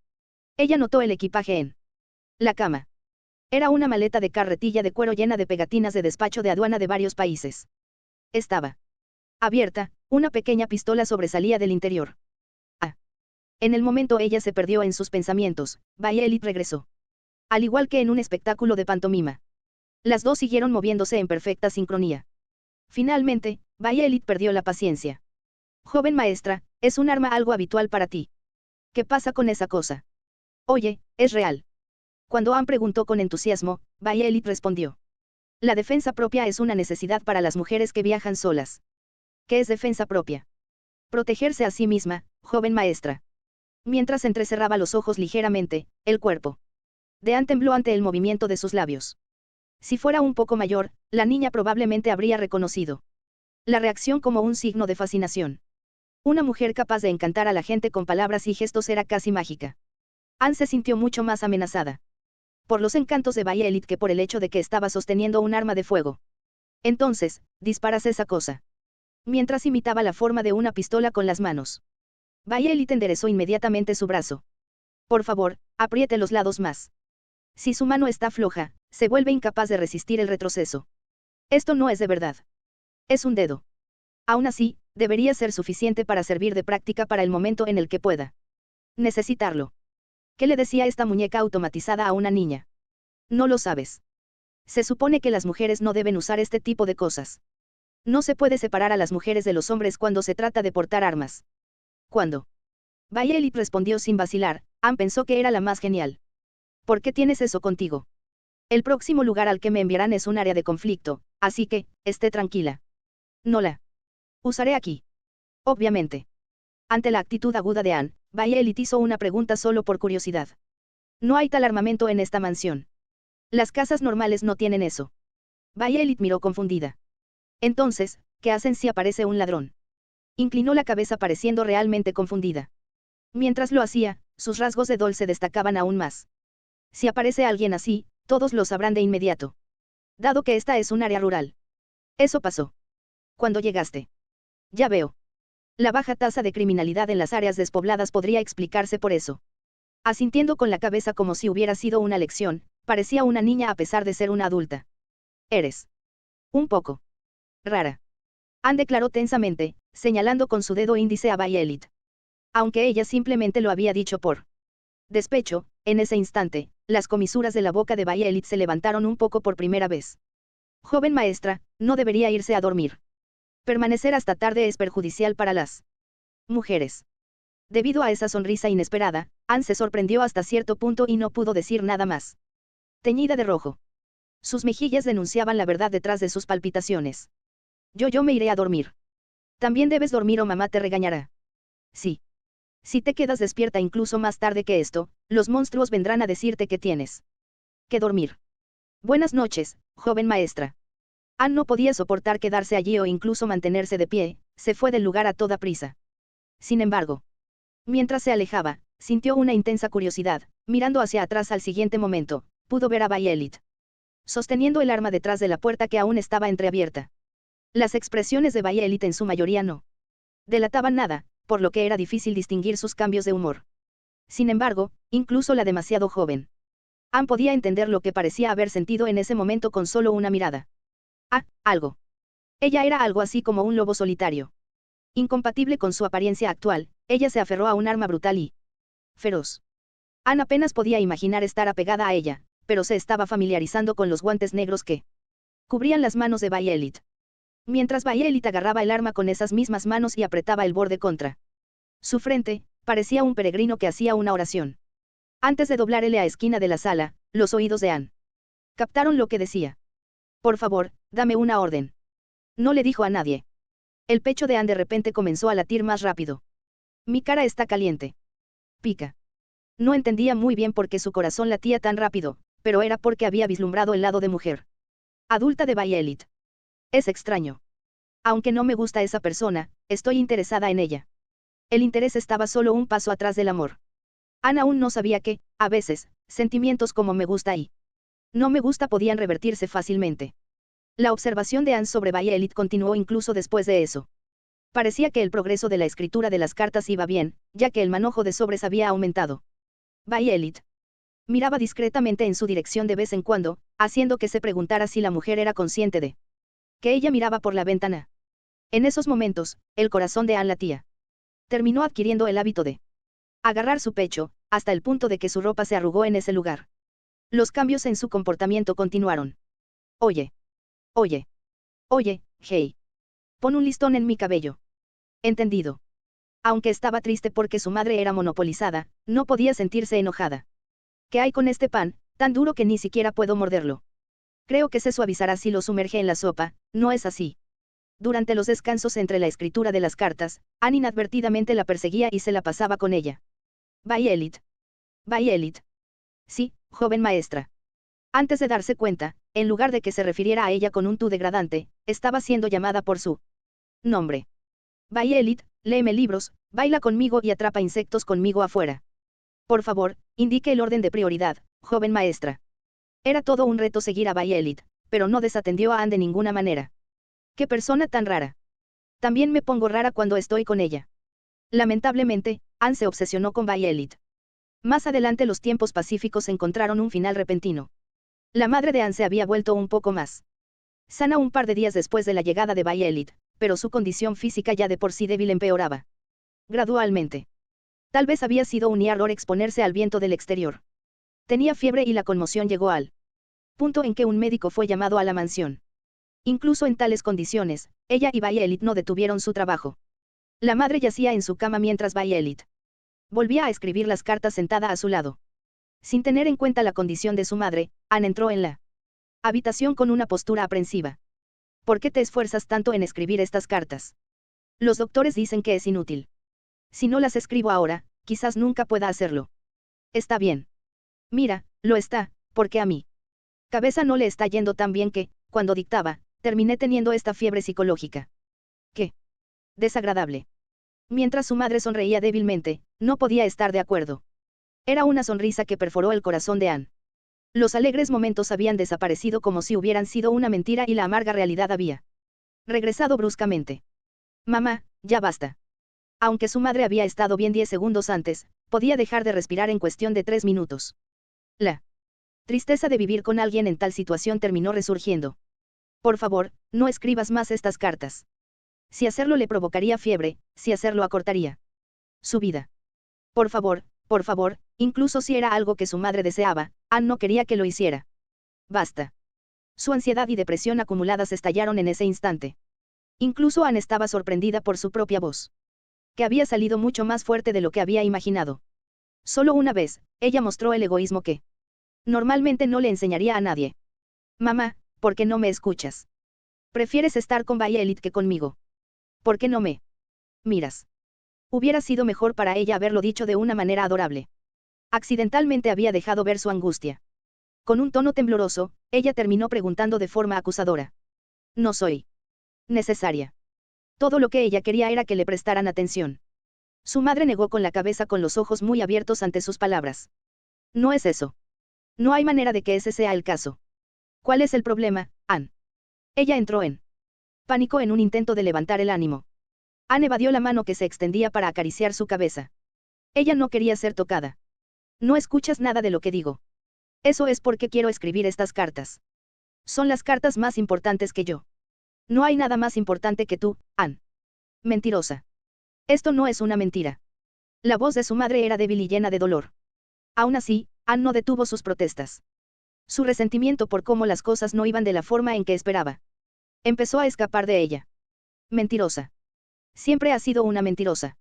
Ella notó el equipaje en la cama. Era una maleta de carretilla de cuero llena de pegatinas de despacho de aduana de varios países. Estaba abierta, una pequeña pistola sobresalía del interior. En el momento ella se perdió en sus pensamientos, Violet regresó. Al igual que en un espectáculo de pantomima. Las dos siguieron moviéndose en perfecta sincronía. Finalmente, Violet perdió la paciencia. Joven maestra, es un arma algo habitual para ti. ¿Qué pasa con esa cosa? Oye, es real. Cuando Anne preguntó con entusiasmo, Violet respondió. La defensa propia es una necesidad para las mujeres que viajan solas. ¿Qué es defensa propia? Protegerse a sí misma, joven maestra. Mientras entrecerraba los ojos ligeramente, el cuerpo de Anne tembló ante el movimiento de sus labios. Si fuera un poco mayor, la niña probablemente habría reconocido la reacción como un signo de fascinación. Una mujer capaz de encantar a la gente con palabras y gestos era casi mágica. Anne se sintió mucho más amenazada por los encantos de Violet que por el hecho de que estaba sosteniendo un arma de fuego. Entonces, disparas esa cosa. Mientras imitaba la forma de una pistola con las manos. Violet enderezó inmediatamente su brazo. Por favor, apriete los lados más. Si su mano está floja, se vuelve incapaz de resistir el retroceso. Esto no es de verdad. Es un dedo. Aún así, debería ser suficiente para servir de práctica para el momento en el que pueda necesitarlo. ¿Qué le decía esta muñeca automatizada a una niña? No lo sabes. Se supone que las mujeres no deben usar este tipo de cosas. No se puede separar a las mujeres de los hombres cuando se trata de portar armas. ¿Cuándo? Violet respondió sin vacilar. Anne pensó que era la más genial. ¿Por qué tienes eso contigo? El próximo lugar al que me enviarán es un área de conflicto, así que, esté tranquila. No la usaré aquí. Obviamente. Ante la actitud aguda de Anne, Violet hizo una pregunta solo por curiosidad. No hay tal armamento en esta mansión. Las casas normales no tienen eso. Violet miró confundida. Entonces, ¿qué hacen si aparece un ladrón? Inclinó la cabeza pareciendo realmente confundida. Mientras lo hacía, sus rasgos de Doll se destacaban aún más. Si aparece alguien así, todos lo sabrán de inmediato. Dado que esta es un área rural. Eso pasó. Cuando llegaste. Ya veo. La baja tasa de criminalidad en las áreas despobladas podría explicarse por eso. Asintiendo con la cabeza como si hubiera sido una lección, parecía una niña a pesar de ser una adulta. Eres un poco rara. Anne declaró tensamente, señalando con su dedo índice a Violet. Aunque ella simplemente lo había dicho por despecho, en ese instante, las comisuras de la boca de Violet se levantaron un poco por primera vez. Joven maestra, no debería irse a dormir. Permanecer hasta tarde es perjudicial para las mujeres. Debido a esa sonrisa inesperada, Anne se sorprendió hasta cierto punto y no pudo decir nada más. Teñida de rojo. Sus mejillas denunciaban la verdad detrás de sus palpitaciones. Yo me iré a dormir. También debes dormir o mamá te regañará. Sí. Si te quedas despierta incluso más tarde que esto, los monstruos vendrán a decirte que tienes que dormir. Buenas noches, joven maestra. Anne no podía soportar quedarse allí o incluso mantenerse de pie, se fue del lugar a toda prisa. Sin embargo, mientras se alejaba, sintió una intensa curiosidad, mirando hacia atrás al siguiente momento, pudo ver a Violet sosteniendo el arma detrás de la puerta que aún estaba entreabierta. Las expresiones de Violet en su mayoría no delataban nada, por lo que era difícil distinguir sus cambios de humor. Sin embargo, incluso la demasiado joven Anne podía entender lo que parecía haber sentido en ese momento con solo una mirada. Algo. Ella era algo así como un lobo solitario. Incompatible con su apariencia actual, ella se aferró a un arma brutal y feroz. Anne apenas podía imaginar estar apegada a ella, pero se estaba familiarizando con los guantes negros que cubrían las manos de Violet. Mientras Violet agarraba el arma con esas mismas manos y apretaba el borde contra su frente, Parecía un peregrino que hacía una oración. Antes de doblar la esquina de la sala, los oídos de Anne captaron lo que decía. Por favor, dame una orden. No le dijo a nadie. El pecho de Anne de repente comenzó a latir más rápido. Mi cara está caliente. Pica. No entendía muy bien por qué su corazón latía tan rápido, pero era porque había vislumbrado el lado de mujer adulta de Violet. Es extraño. Aunque no me gusta esa persona, estoy interesada en ella. El interés estaba solo un paso atrás del amor. Anne aún no sabía que, a veces, sentimientos como me gusta y no me gusta podían revertirse fácilmente. La observación de Anne sobre Violet continuó incluso después de eso. Parecía que el progreso de la escritura de las cartas iba bien, ya que el manojo de sobres había aumentado. Violet miraba discretamente en su dirección de vez en cuando, haciendo que se preguntara si la mujer era consciente de que ella miraba por la ventana. En esos momentos, el corazón de Anne latía. Terminó adquiriendo el hábito de agarrar su pecho, hasta el punto de que su ropa se arrugó en ese lugar. Los cambios en su comportamiento continuaron. Oye. Oye. Oye, hey. Pon un listón en mi cabello. Entendido. Aunque estaba triste porque su madre era monopolizada, no podía sentirse enojada. ¿Qué hay con este pan, tan duro que ni siquiera puedo morderlo? Creo que se suavizará si lo sumerge en la sopa, ¿no es así? Durante los descansos entre la escritura de las cartas, Anne inadvertidamente la perseguía y se la pasaba con ella. Violet. Violet. Sí, joven maestra. Antes de darse cuenta, en lugar de que se refiriera a ella con un tú degradante, estaba siendo llamada por su nombre. Violet, léeme libros, baila conmigo y atrapa insectos conmigo afuera. Por favor, indique el orden de prioridad, joven maestra. Era todo un reto seguir a Violet, pero no desatendió a Anne de ninguna manera. ¡Qué persona tan rara! También me pongo rara cuando estoy con ella. Lamentablemente, Anne se obsesionó con Violet. Más adelante los tiempos pacíficos encontraron un final repentino. La madre de Anne se había vuelto un poco más sana un par de días después de la llegada de Violet, pero su condición física ya de por sí débil empeoraba. Gradualmente. Tal vez había sido un error exponerse al viento del exterior. Tenía fiebre y la conmoción llegó al punto en que un médico fue llamado a la mansión. Incluso en tales condiciones, ella y Violet no detuvieron su trabajo. La madre yacía en su cama mientras Violet volvía a escribir las cartas sentada a su lado. Sin tener en cuenta la condición de su madre, Anne entró en la habitación con una postura aprensiva. ¿Por qué te esfuerzas tanto en escribir estas cartas? Los doctores dicen que es inútil. Si no las escribo ahora, quizás nunca pueda hacerlo. Está bien. Mira, lo está, porque a mí cabeza no le está yendo tan bien que, cuando dictaba, terminé teniendo esta fiebre psicológica. ¿Qué? Desagradable. Mientras su madre sonreía débilmente, no podía estar de acuerdo. Era una sonrisa que perforó el corazón de Anne. Los alegres momentos habían desaparecido como si hubieran sido una mentira y la amarga realidad había regresado bruscamente. Mamá, ya basta. Aunque su madre había estado bien 10 segundos antes, podía dejar de respirar en cuestión de 3 minutos. La tristeza de vivir con alguien en tal situación terminó resurgiendo. Por favor, no escribas más estas cartas. Si hacerlo le provocaría fiebre, si hacerlo acortaría su vida. Por favor, incluso si era algo que su madre deseaba, Anne no quería que lo hiciera. Basta. Su ansiedad y depresión acumuladas estallaron en ese instante. Incluso Anne estaba sorprendida por su propia voz, que había salido mucho más fuerte de lo que había imaginado. Solo una vez, ella mostró el egoísmo que normalmente no le enseñaría a nadie. Mamá, ¿por qué no me escuchas? Prefieres estar con Violet que conmigo. ¿Por qué no me miras? Hubiera sido mejor para ella haberlo dicho de una manera adorable. Accidentalmente había dejado ver su angustia. Con un tono tembloroso, ella terminó preguntando de forma acusadora. No soy necesaria. Todo lo que ella quería era que le prestaran atención. Su madre negó con la cabeza con los ojos muy abiertos ante sus palabras. No es eso. No hay manera de que ese sea el caso. ¿Cuál es el problema, Anne? Ella entró en pánico en un intento de levantar el ánimo. Anne evadió la mano que se extendía para acariciar su cabeza. Ella no quería ser tocada. No escuchas nada de lo que digo. Eso es porque quiero escribir estas cartas. Son las cartas más importantes que yo. No hay nada más importante que tú, Anne. Mentirosa. Esto no es una mentira. La voz de su madre era débil y llena de dolor. Aún así, Anne no detuvo sus protestas. Su resentimiento por cómo las cosas no iban de la forma en que esperaba empezó a escapar de ella. Mentirosa. Siempre ha sido una mentirosa.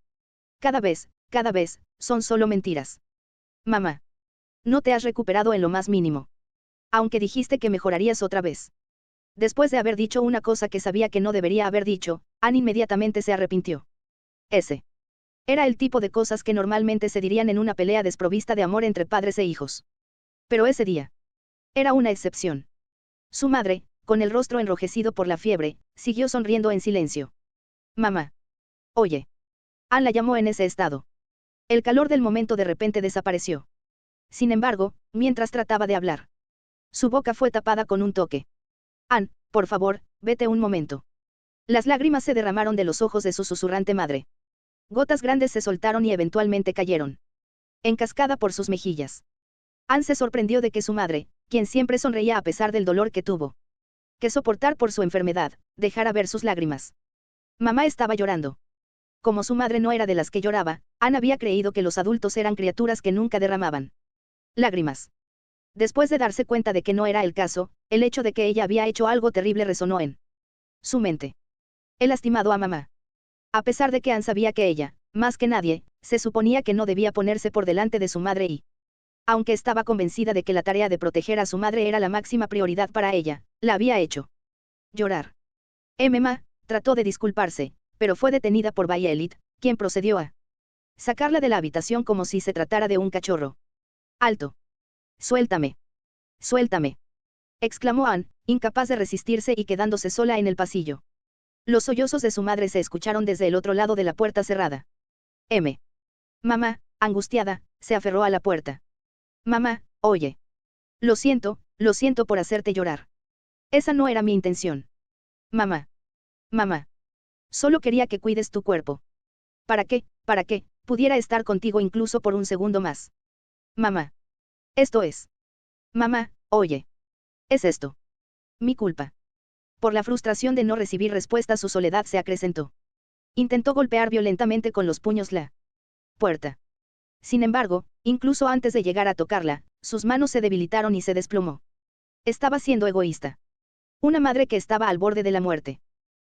Cada vez cada vez, son solo mentiras. Mamá. No te has recuperado en lo más mínimo. Aunque dijiste que mejorarías otra vez. Después de haber dicho una cosa que sabía que no debería haber dicho, Anne inmediatamente se arrepintió. Ese era el tipo de cosas que normalmente se dirían en una pelea desprovista de amor entre padres e hijos. Pero ese día era una excepción. Su madre, con el rostro enrojecido por la fiebre, siguió sonriendo en silencio. Mamá. Oye. Anne la llamó en ese estado. El calor del momento de repente desapareció. Sin embargo, mientras trataba de hablar, su boca fue tapada con un toque. Anne, por favor, vete un momento. Las lágrimas se derramaron de los ojos de su susurrante madre. Gotas grandes se soltaron y eventualmente cayeron en cascada por sus mejillas. Anne se sorprendió de que su madre, quien siempre sonreía a pesar del dolor que tuvo que soportar por su enfermedad, dejara ver sus lágrimas. Mamá estaba llorando. Como su madre no era de las que lloraba, Anne había creído que los adultos eran criaturas que nunca derramaban lágrimas. Después de darse cuenta de que no era el caso, el hecho de que ella había hecho algo terrible resonó en su mente. He lastimado a mamá. A pesar de que Anne sabía que ella, más que nadie, se suponía que no debía ponerse por delante de su madre y, aunque estaba convencida de que la tarea de proteger a su madre era la máxima prioridad para ella, la había hecho llorar. Mamá trató de disculparse, pero fue detenida por Violet, quien procedió a sacarla de la habitación como si se tratara de un cachorro. ¡Alto! ¡Suéltame! ¡Suéltame!, exclamó Anne, incapaz de resistirse y quedándose sola en el pasillo. Los sollozos de su madre se escucharon desde el otro lado de la puerta cerrada. Mamá, angustiada, se aferró a la puerta. Mamá, oye. Lo siento por hacerte llorar. Esa no era mi intención. Mamá. Mamá. Solo quería que cuides tu cuerpo. ¿Para qué? Pudiera estar contigo incluso por un segundo más. Mamá. Esto es. Mamá, oye. Es esto. Mi culpa. Por la frustración de no recibir respuesta, su soledad se acrecentó. Intentó golpear violentamente con los puños la puerta. Sin embargo, incluso antes de llegar a tocarla, sus manos se debilitaron y se desplomó. Estaba siendo egoísta. Una madre que estaba al borde de la muerte.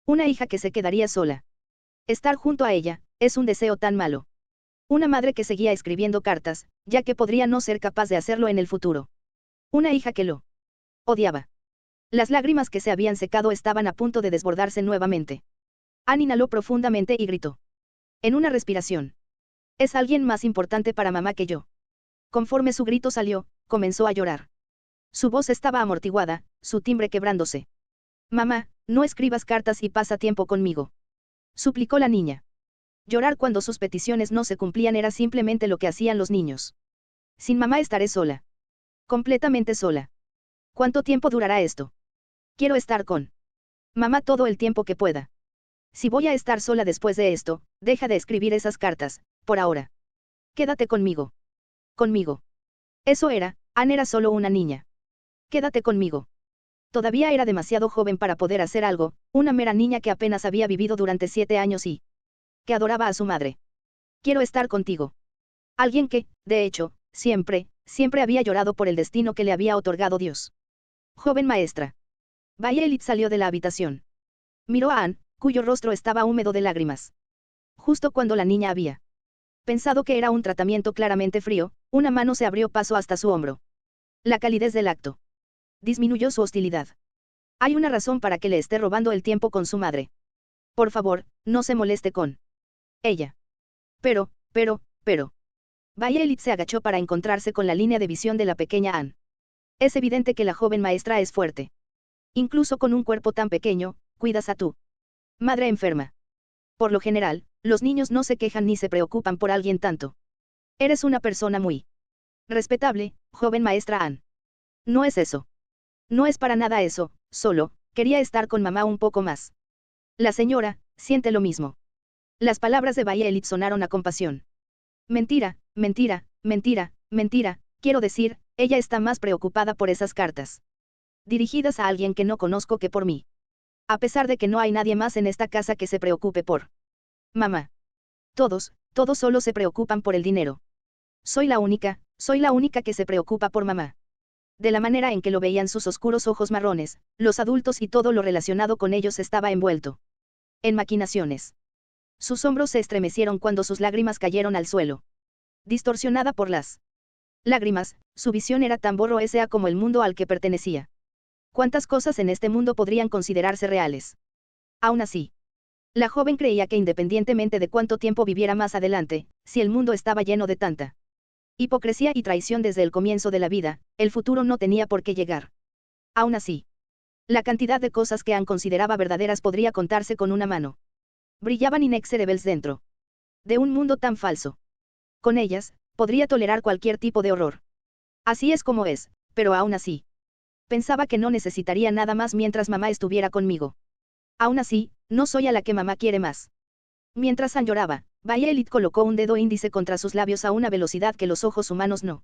Una hija que se quedaría sola. Estar junto a ella, es un deseo tan malo. Una madre que seguía escribiendo cartas, ya que podría no ser capaz de hacerlo en el futuro. Una hija que lo odiaba. Las lágrimas que se habían secado estaban a punto de desbordarse nuevamente. Anne inhaló profundamente y gritó. En una respiración. Es alguien más importante para mamá que yo. Conforme su grito salió, comenzó a llorar. Su voz estaba amortiguada, su timbre quebrándose. Mamá, no escribas cartas y pasa tiempo conmigo. Suplicó la niña. Llorar cuando sus peticiones no se cumplían era simplemente lo que hacían los niños. Sin mamá estaré sola. Completamente sola. ¿Cuánto tiempo durará esto? Quiero estar con mamá todo el tiempo que pueda. Si voy a estar sola después de esto, deja de escribir esas cartas, por ahora. Quédate conmigo. Conmigo. Eso era, Anne era solo una niña. Quédate conmigo. Todavía era demasiado joven para poder hacer algo, una mera niña que apenas había vivido durante 7 años y que adoraba a su madre. Quiero estar contigo. Alguien que, de hecho, siempre había llorado por el destino que le había otorgado Dios. Joven maestra. Violet salió de la habitación. Miró a Anne, cuyo rostro estaba húmedo de lágrimas. Justo cuando la niña había pensado que era un tratamiento claramente frío, una mano se abrió paso hasta su hombro. La calidez del acto disminuyó su hostilidad. Hay una razón para que le esté robando el tiempo con su madre. Por favor, no se moleste con ella. Pero. Violet se agachó para encontrarse con la línea de visión de la pequeña Anne. Es evidente que la joven maestra es fuerte. Incluso con un cuerpo tan pequeño, cuidas a tu madre enferma. Por lo general, los niños no se quejan ni se preocupan por alguien tanto. Eres una persona muy respetable, joven maestra Anne. No es eso. No es para nada eso, solo, quería estar con mamá un poco más. La señora, siente lo mismo. Las palabras de Violet sonaron a compasión. Mentira, quiero decir, ella está más preocupada por esas cartas dirigidas a alguien que no conozco que por mí. A pesar de que no hay nadie más en esta casa que se preocupe por mamá. Todos solo se preocupan por el dinero. Soy la única que se preocupa por mamá. De la manera en que lo veían sus oscuros ojos marrones, los adultos y todo lo relacionado con ellos estaba envuelto en maquinaciones. Sus hombros se estremecieron cuando sus lágrimas cayeron al suelo. Distorsionada por las lágrimas, su visión era tan borrosa como el mundo al que pertenecía. ¿Cuántas cosas en este mundo podrían considerarse reales? Aún así, la joven creía que independientemente de cuánto tiempo viviera más adelante, si el mundo estaba lleno de tanta hipocresía y traición desde el comienzo de la vida, el futuro no tenía por qué llegar. Aún así, la cantidad de cosas que Anne consideraba verdaderas podría contarse con una mano. Brillaban inexorables dentro de un mundo tan falso. Con ellas, podría tolerar cualquier tipo de horror. Así es como es, pero aún así. Pensaba que no necesitaría nada más mientras mamá estuviera conmigo. Aún así, no soy a la que mamá quiere más. Mientras Anne lloraba, Violet colocó un dedo índice contra sus labios a una velocidad que los ojos humanos no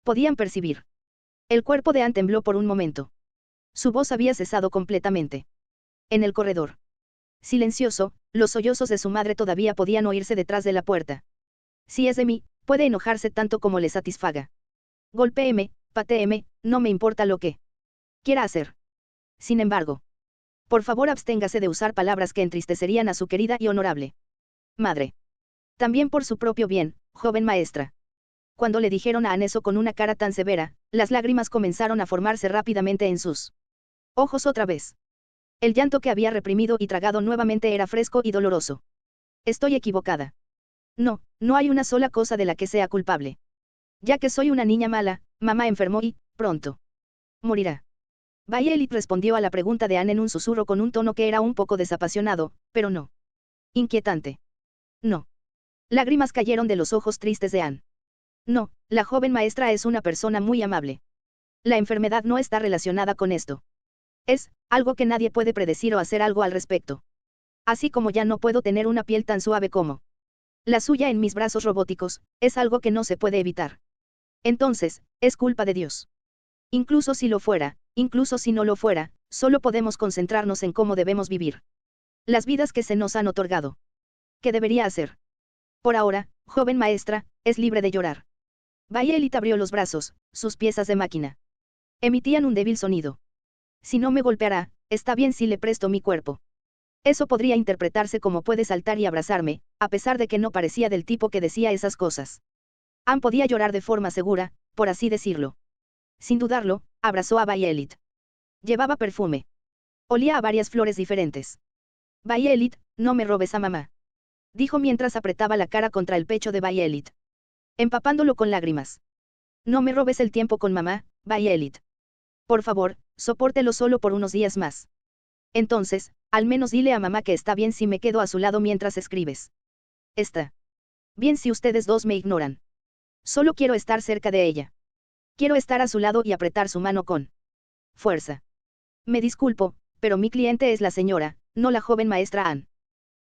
podían percibir. El cuerpo de Anne tembló por un momento. Su voz había cesado completamente. En el corredor silencioso, los sollozos de su madre todavía podían oírse detrás de la puerta. Si es de mí, puede enojarse tanto como le satisfaga. Golpéeme, patéeme, no me importa lo que quiera hacer. Sin embargo, por favor absténgase de usar palabras que entristecerían a su querida y honorable madre. También por su propio bien, joven maestra. Cuando le dijeron a Anne eso con una cara tan severa, las lágrimas comenzaron a formarse rápidamente en sus ojos otra vez. El llanto que había reprimido y tragado nuevamente era fresco y doloroso. Estoy equivocada. No, no hay una sola cosa de la que sea culpable. Ya que soy una niña mala, mamá enfermó y, pronto, morirá. Violet respondió a la pregunta de Anne en un susurro con un tono que era un poco desapasionado, pero no inquietante. No. Lágrimas cayeron de los ojos tristes de Anne. No, la joven maestra es una persona muy amable. La enfermedad no está relacionada con esto. Es algo que nadie puede predecir o hacer algo al respecto. Así como ya no puedo tener una piel tan suave como la suya en mis brazos robóticos, es algo que no se puede evitar. Entonces, es culpa de Dios. Incluso si lo fuera, incluso si no lo fuera, solo podemos concentrarnos en cómo debemos vivir las vidas que se nos han otorgado. ¿Qué debería hacer? Por ahora, joven maestra, es libre de llorar. Violet abrió los brazos, sus piezas de máquina emitían un débil sonido. Si no me golpeará, está bien si le presto mi cuerpo. Eso podría interpretarse como puede saltar y abrazarme, a pesar de que no parecía del tipo que decía esas cosas. Anne podía llorar de forma segura, por así decirlo. Sin dudarlo, abrazó a Violet. Llevaba perfume. Olía a varias flores diferentes. Violet, no me robes a mamá. Dijo mientras apretaba la cara contra el pecho de Violet, empapándolo con lágrimas. No me robes el tiempo con mamá, Violet. Por favor, sopórtelo solo por unos días más. Entonces, al menos dile a mamá que está bien si me quedo a su lado mientras escribes. Está bien si ustedes dos me ignoran. Solo quiero estar cerca de ella. Quiero estar a su lado y apretar su mano con fuerza. Me disculpo, pero mi cliente es la señora, no la joven maestra Anne.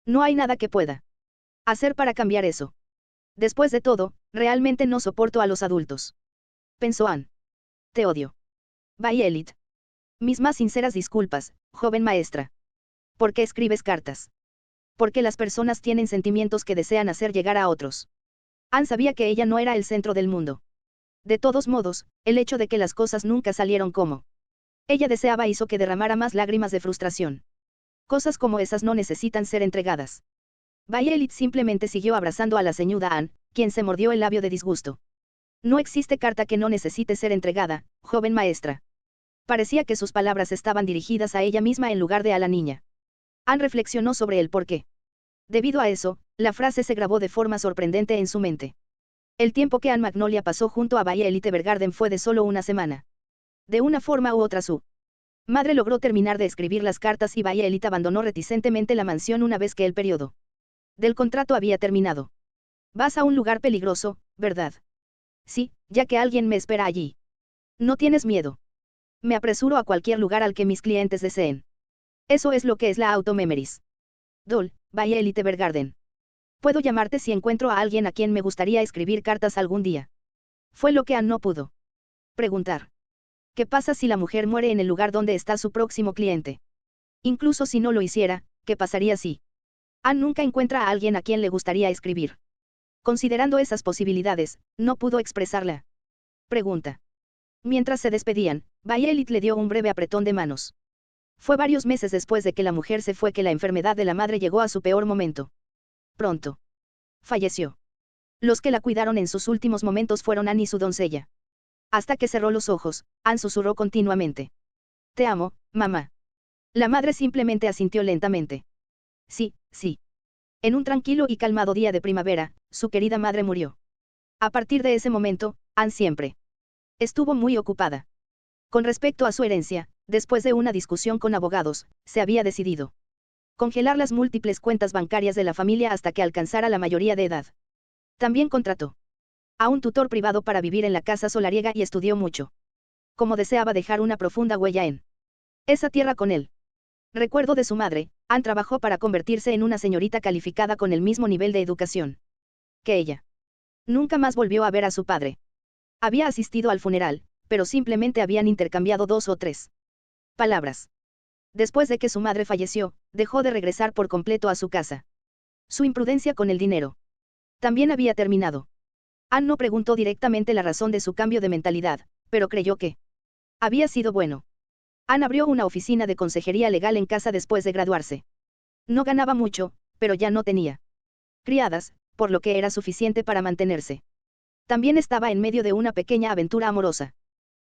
No hay nada que pueda hacer para cambiar eso. Después de todo, realmente no soporto a los adultos. Pensó Anne. Te odio. Violet. Mis más sinceras disculpas, joven maestra. ¿Por qué escribes cartas? Porque las personas tienen sentimientos que desean hacer llegar a otros. Anne sabía que ella no era el centro del mundo. De todos modos, el hecho de que las cosas nunca salieron como ella deseaba hizo que derramara más lágrimas de frustración. Cosas como esas no necesitan ser entregadas. Violet simplemente siguió abrazando a la señora Anne, quien se mordió el labio de disgusto. No existe carta que no necesite ser entregada, joven maestra. Parecía que sus palabras estaban dirigidas a ella misma en lugar de a la niña. Anne reflexionó sobre el porqué. Debido a eso, la frase se grabó de forma sorprendente en su mente. El tiempo que Anne Magnolia pasó junto a Violet Evergarden fue de solo una semana. De una forma u otra su madre logró terminar de escribir las cartas y Violet abandonó reticentemente la mansión una vez que el periodo del contrato había terminado. Vas a un lugar peligroso, ¿verdad? Sí, ya que alguien me espera allí. No tienes miedo. Me apresuro a cualquier lugar al que mis clientes deseen. Eso es lo que es la automemories. Doll, Violet Evergarden. Puedo llamarte si encuentro a alguien a quien me gustaría escribir cartas algún día. Fue lo que Anne no pudo preguntar. ¿Qué pasa si la mujer muere en el lugar donde está su próximo cliente? Incluso si no lo hiciera, ¿qué pasaría si Anne nunca encuentra a alguien a quien le gustaría escribir? Considerando esas posibilidades, no pudo expresar la pregunta. Mientras se despedían, Violet le dio un breve apretón de manos. Fue varios meses después de que la mujer se fue que la enfermedad de la madre llegó a su peor momento. Pronto. Falleció. Los que la cuidaron en sus últimos momentos fueron Anne y su doncella. Hasta que cerró los ojos, Anne susurró continuamente. Te amo, mamá. La madre simplemente asintió lentamente. Sí, sí. En un tranquilo y calmado día de primavera, su querida madre murió. A partir de ese momento, Anne siempre estuvo muy ocupada. Con respecto a su herencia, después de una discusión con abogados, se había decidido congelar las múltiples cuentas bancarias de la familia hasta que alcanzara la mayoría de edad. También contrató a un tutor privado para vivir en la casa solariega y estudió mucho. Como deseaba dejar una profunda huella en esa tierra con él. Recuerdo de su madre, Anne trabajó para convertirse en una señorita calificada con el mismo nivel de educación que ella. Nunca más volvió a ver a su padre. Había asistido al funeral, pero simplemente habían intercambiado 2 o 3 palabras. Después de que su madre falleció, dejó de regresar por completo a su casa. Su imprudencia con el dinero también había terminado. Anne no preguntó directamente la razón de su cambio de mentalidad, pero creyó que había sido bueno. Anne abrió una oficina de consejería legal en casa después de graduarse. No ganaba mucho, pero ya no tenía criadas, por lo que era suficiente para mantenerse. También estaba en medio de una pequeña aventura amorosa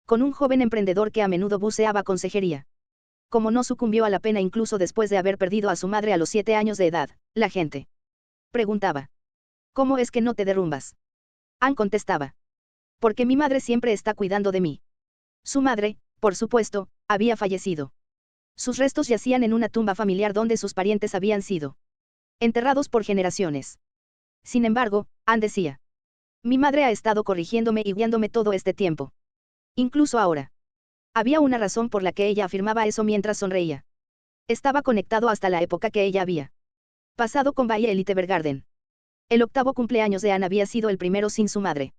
con un joven emprendedor que a menudo buceaba consejería. Como no sucumbió a la pena incluso después de haber perdido a su madre a los 7 años de edad, la gente preguntaba. ¿Cómo es que no te derrumbas? Anne contestaba. Porque mi madre siempre está cuidando de mí. Su madre, por supuesto, había fallecido. Sus restos yacían en una tumba familiar donde sus parientes habían sido enterrados por generaciones. Sin embargo, Anne decía. Mi madre ha estado corrigiéndome y guiándome todo este tiempo. Incluso ahora. Había una razón por la que ella afirmaba eso mientras sonreía. Estaba conectado hasta la época que ella había pasado con Violet Evergarden. El 8º cumpleaños de Anne había sido el primero sin su madre.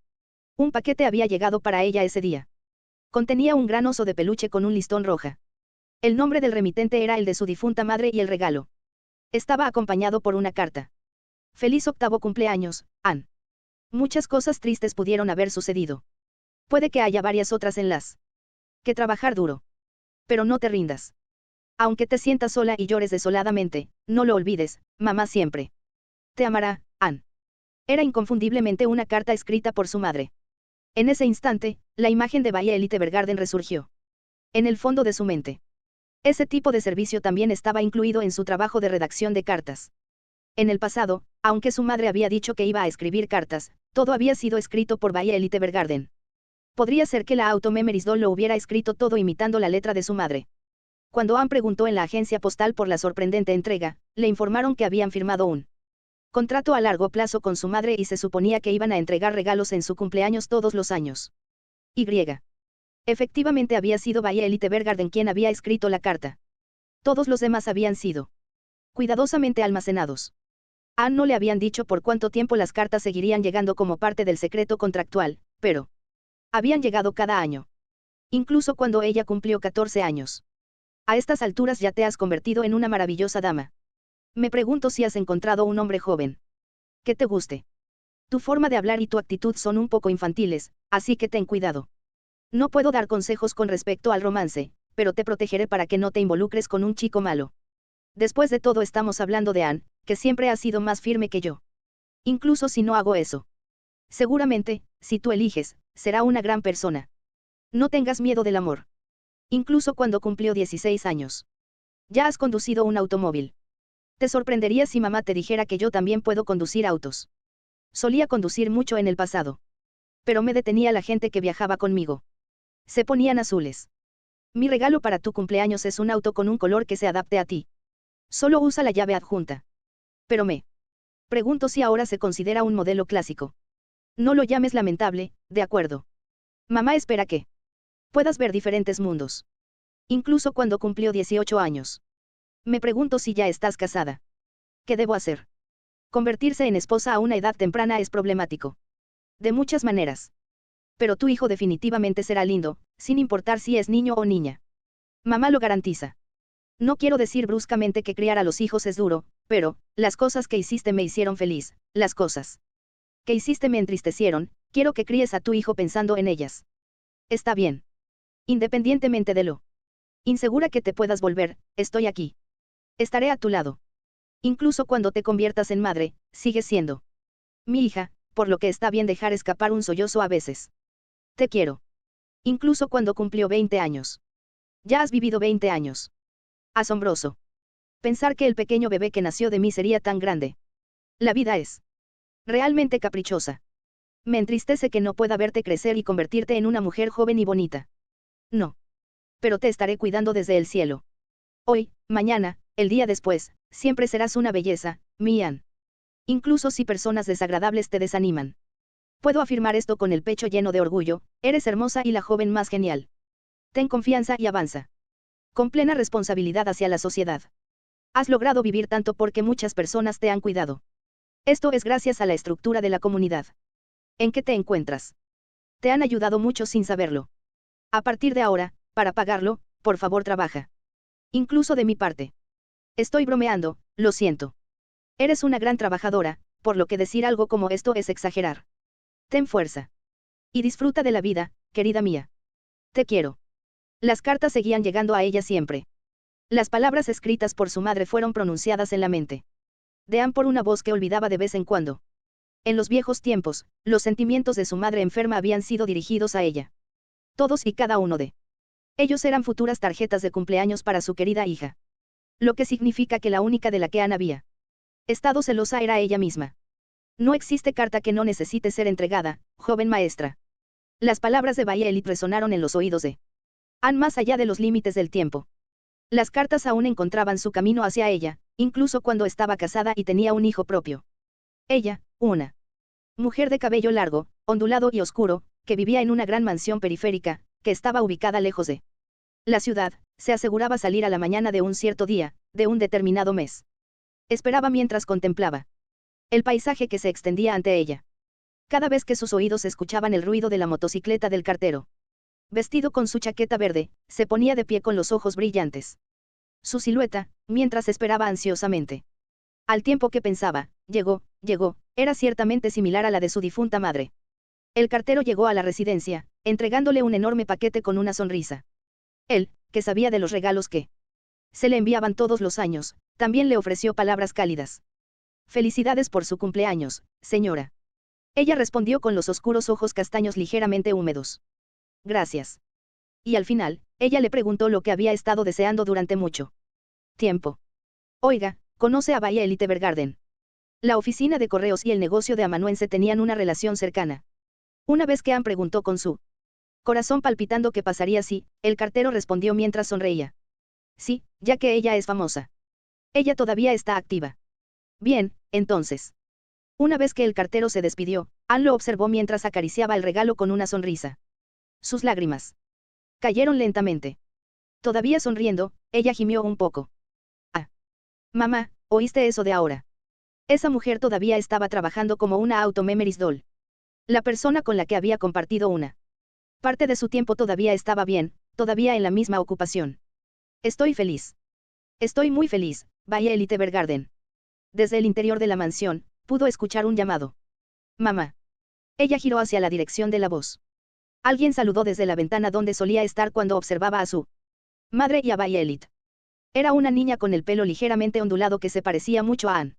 Un paquete había llegado para ella ese día. Contenía un gran oso de peluche con un listón roja. El nombre del remitente era el de su difunta madre y el regalo estaba acompañado por una carta. Feliz 8º cumpleaños, Anne. Muchas cosas tristes pudieron haber sucedido. Puede que haya varias otras en las que trabajar duro. Pero no te rindas. Aunque te sientas sola y llores desoladamente, no lo olvides, mamá siempre te amará, Anne. Era inconfundiblemente una carta escrita por su madre. En ese instante, la imagen de Violet Evergarden resurgió en el fondo de su mente. Ese tipo de servicio también estaba incluido en su trabajo de redacción de cartas. En el pasado, aunque su madre había dicho que iba a escribir cartas, todo había sido escrito por Violet Evergarden. Podría ser que la Auto-Memories Doll lo hubiera escrito todo imitando la letra de su madre. Cuando Anne preguntó en la agencia postal por la sorprendente entrega, le informaron que habían firmado un contrato a largo plazo con su madre y se suponía que iban a entregar regalos en su cumpleaños todos los años. Y. Efectivamente había sido Violet Evergarden quien había escrito la carta. Todos los demás habían sido cuidadosamente almacenados. A Anne no le habían dicho por cuánto tiempo las cartas seguirían llegando como parte del secreto contractual, pero habían llegado cada año. Incluso cuando ella cumplió 14 años. A estas alturas ya te has convertido en una maravillosa dama. Me pregunto si has encontrado un hombre joven que te guste. Tu forma de hablar y tu actitud son un poco infantiles, así que ten cuidado. No puedo dar consejos con respecto al romance, pero te protegeré para que no te involucres con un chico malo. Después de todo estamos hablando de Anne, que siempre ha sido más firme que yo. Incluso si no hago eso. Seguramente, si tú eliges, será una gran persona. No tengas miedo del amor. Incluso cuando cumplió 16 años. Ya has conducido un automóvil. Te sorprendería si mamá te dijera que yo también puedo conducir autos. Solía conducir mucho en el pasado. Pero me detenía la gente que viajaba conmigo. Se ponían azules. Mi regalo para tu cumpleaños es un auto con un color que se adapte a ti. Solo usa la llave adjunta. Pero me pregunto si ahora se considera un modelo clásico. No lo llames lamentable, de acuerdo. Mamá espera que puedas ver diferentes mundos. Incluso cuando cumplió 18 años. Me pregunto si ya estás casada. ¿Qué debo hacer? Convertirse en esposa a una edad temprana es problemático. De muchas maneras. Pero tu hijo definitivamente será lindo, sin importar si es niño o niña. Mamá lo garantiza. No quiero decir bruscamente que criar a los hijos es duro, pero, las cosas que hiciste me hicieron feliz, las cosas que hiciste me entristecieron, quiero que críes a tu hijo pensando en ellas. Está bien. Independientemente de lo insegura que te puedas volver, estoy aquí. Estaré a tu lado. Incluso cuando te conviertas en madre, sigues siendo mi hija, por lo que está bien dejar escapar un sollozo a veces. Te quiero. Incluso cuando cumplió 20 años. Ya has vivido 20 años. Asombroso. Pensar que el pequeño bebé que nació de mí sería tan grande. La vida es realmente caprichosa. Me entristece que no pueda verte crecer y convertirte en una mujer joven y bonita. No. Pero te estaré cuidando desde el cielo. Hoy, mañana, el día después, siempre serás una belleza, Mian. Incluso si personas desagradables te desaniman. Puedo afirmar esto con el pecho lleno de orgullo, eres hermosa y la joven más genial. Ten confianza y avanza. Con plena responsabilidad hacia la sociedad. Has logrado vivir tanto porque muchas personas te han cuidado. Esto es gracias a la estructura de la comunidad. ¿En qué te encuentras? Te han ayudado mucho sin saberlo. A partir de ahora, para pagarlo, por favor trabaja. Incluso de mi parte. Estoy bromeando, lo siento. Eres una gran trabajadora, por lo que decir algo como esto es exagerar. Ten fuerza. Y disfruta de la vida, querida mía. Te quiero. Las cartas seguían llegando a ella siempre. Las palabras escritas por su madre fueron pronunciadas en la mente de Anne por una voz que olvidaba de vez en cuando. En los viejos tiempos, los sentimientos de su madre enferma habían sido dirigidos a ella. Todos y cada uno de ellos eran futuras tarjetas de cumpleaños para su querida hija. Lo que significa que la única de la que Anne había estado celosa era ella misma. No existe carta que no necesite ser entregada, joven maestra. Las palabras de Violet resonaron en los oídos de Anne más allá de los límites del tiempo. Las cartas aún encontraban su camino hacia ella, incluso cuando estaba casada y tenía un hijo propio. Ella, una mujer de cabello largo, ondulado y oscuro, que vivía en una gran mansión periférica, que estaba ubicada lejos de la ciudad, se aseguraba salir a la mañana de un cierto día, de un determinado mes. Esperaba mientras contemplaba el paisaje que se extendía ante ella. Cada vez que sus oídos escuchaban el ruido de la motocicleta del cartero, vestido con su chaqueta verde, se ponía de pie con los ojos brillantes. Su silueta, mientras esperaba ansiosamente. Al tiempo que pensaba, llegó, era ciertamente similar a la de su difunta madre. El cartero llegó a la residencia, entregándole un enorme paquete con una sonrisa. Él, que sabía de los regalos que se le enviaban todos los años, también le ofreció palabras cálidas. Felicidades por su cumpleaños, señora. Ella respondió con los oscuros ojos castaños ligeramente húmedos. Gracias. Y al final, ella le preguntó lo que había estado deseando durante mucho tiempo. Oiga, ¿conoce a Violet Evergarden? La oficina de correos y el negocio de amanuense tenían una relación cercana. Una vez que Anne preguntó con su corazón palpitando qué pasaría si, el cartero respondió mientras sonreía. Sí, ya que ella es famosa. Ella todavía está activa. Bien, entonces. Una vez que el cartero se despidió, Anne lo observó mientras acariciaba el regalo con una sonrisa. Sus lágrimas cayeron lentamente. Todavía sonriendo, ella gimió un poco. Ah. Mamá, ¿oíste eso de ahora? Esa mujer todavía estaba trabajando como una auto-memories doll. La persona con la que había compartido una parte de su tiempo todavía estaba bien, todavía en la misma ocupación. Estoy feliz. Estoy muy feliz, Violet Evergarden. Desde el interior de la mansión, pudo escuchar un llamado. Mamá. Ella giró hacia la dirección de la voz. Alguien saludó desde la ventana donde solía estar cuando observaba a su madre y a Violet. Era una niña con el pelo ligeramente ondulado que se parecía mucho a Anne.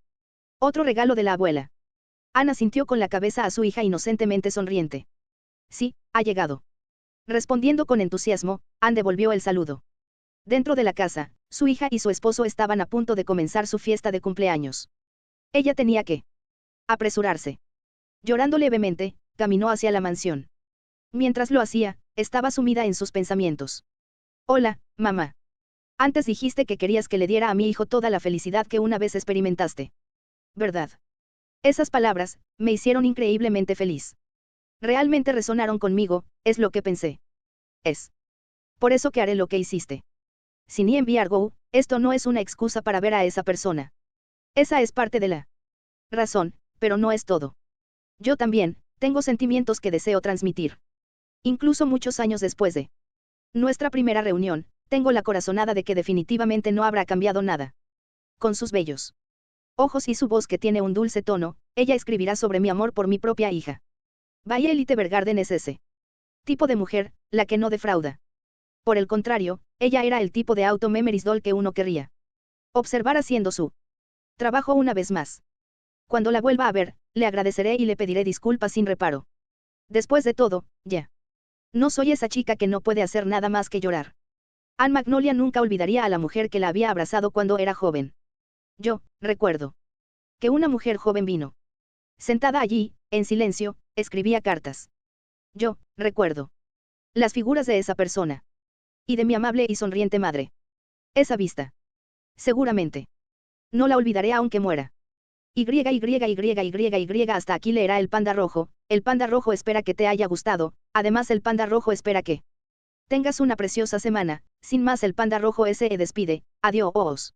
Otro regalo de la abuela. Anne asintió con la cabeza a su hija inocentemente sonriente. Sí, ha llegado. Respondiendo con entusiasmo, Anne devolvió el saludo. Dentro de la casa, su hija y su esposo estaban a punto de comenzar su fiesta de cumpleaños. Ella tenía que apresurarse. Llorando levemente, caminó hacia la mansión. Mientras lo hacía, estaba sumida en sus pensamientos. Hola, mamá. Antes dijiste que querías que le diera a mi hijo toda la felicidad que una vez experimentaste. ¿Verdad? Esas palabras, me hicieron increíblemente feliz. Realmente resonaron conmigo, es lo que pensé. Es por eso que haré lo que hiciste. Sin embargo, esto no es una excusa para ver a esa persona. Esa es parte de la razón, pero no es todo. Yo también, tengo sentimientos que deseo transmitir. Incluso muchos años después de nuestra primera reunión, tengo la corazonada de que definitivamente no habrá cambiado nada. Con sus bellos ojos y su voz que tiene un dulce tono, ella escribirá sobre mi amor por mi propia hija. Violet Evergarden es ese tipo de mujer, la que no defrauda. Por el contrario, ella era el tipo de auto-memories doll que uno querría observar haciendo su Trabajo una vez más. Cuando la vuelva a ver, le agradeceré y le pediré disculpas sin reparo. Después de todo, ya. No soy esa chica que no puede hacer nada más que llorar. Anne Magnolia nunca olvidaría a la mujer que la había abrazado cuando era joven. Yo, recuerdo. Que una mujer joven vino. Sentada allí, en silencio, escribía cartas. Yo, recuerdo. Las figuras de esa persona. Y de mi amable y sonriente madre. Esa vista. Seguramente. No la olvidaré aunque muera. Hasta aquí leerá el panda rojo. El panda rojo espera que te haya gustado. Además el panda rojo espera que tengas una preciosa semana. Sin más el panda rojo se despide. Adiós.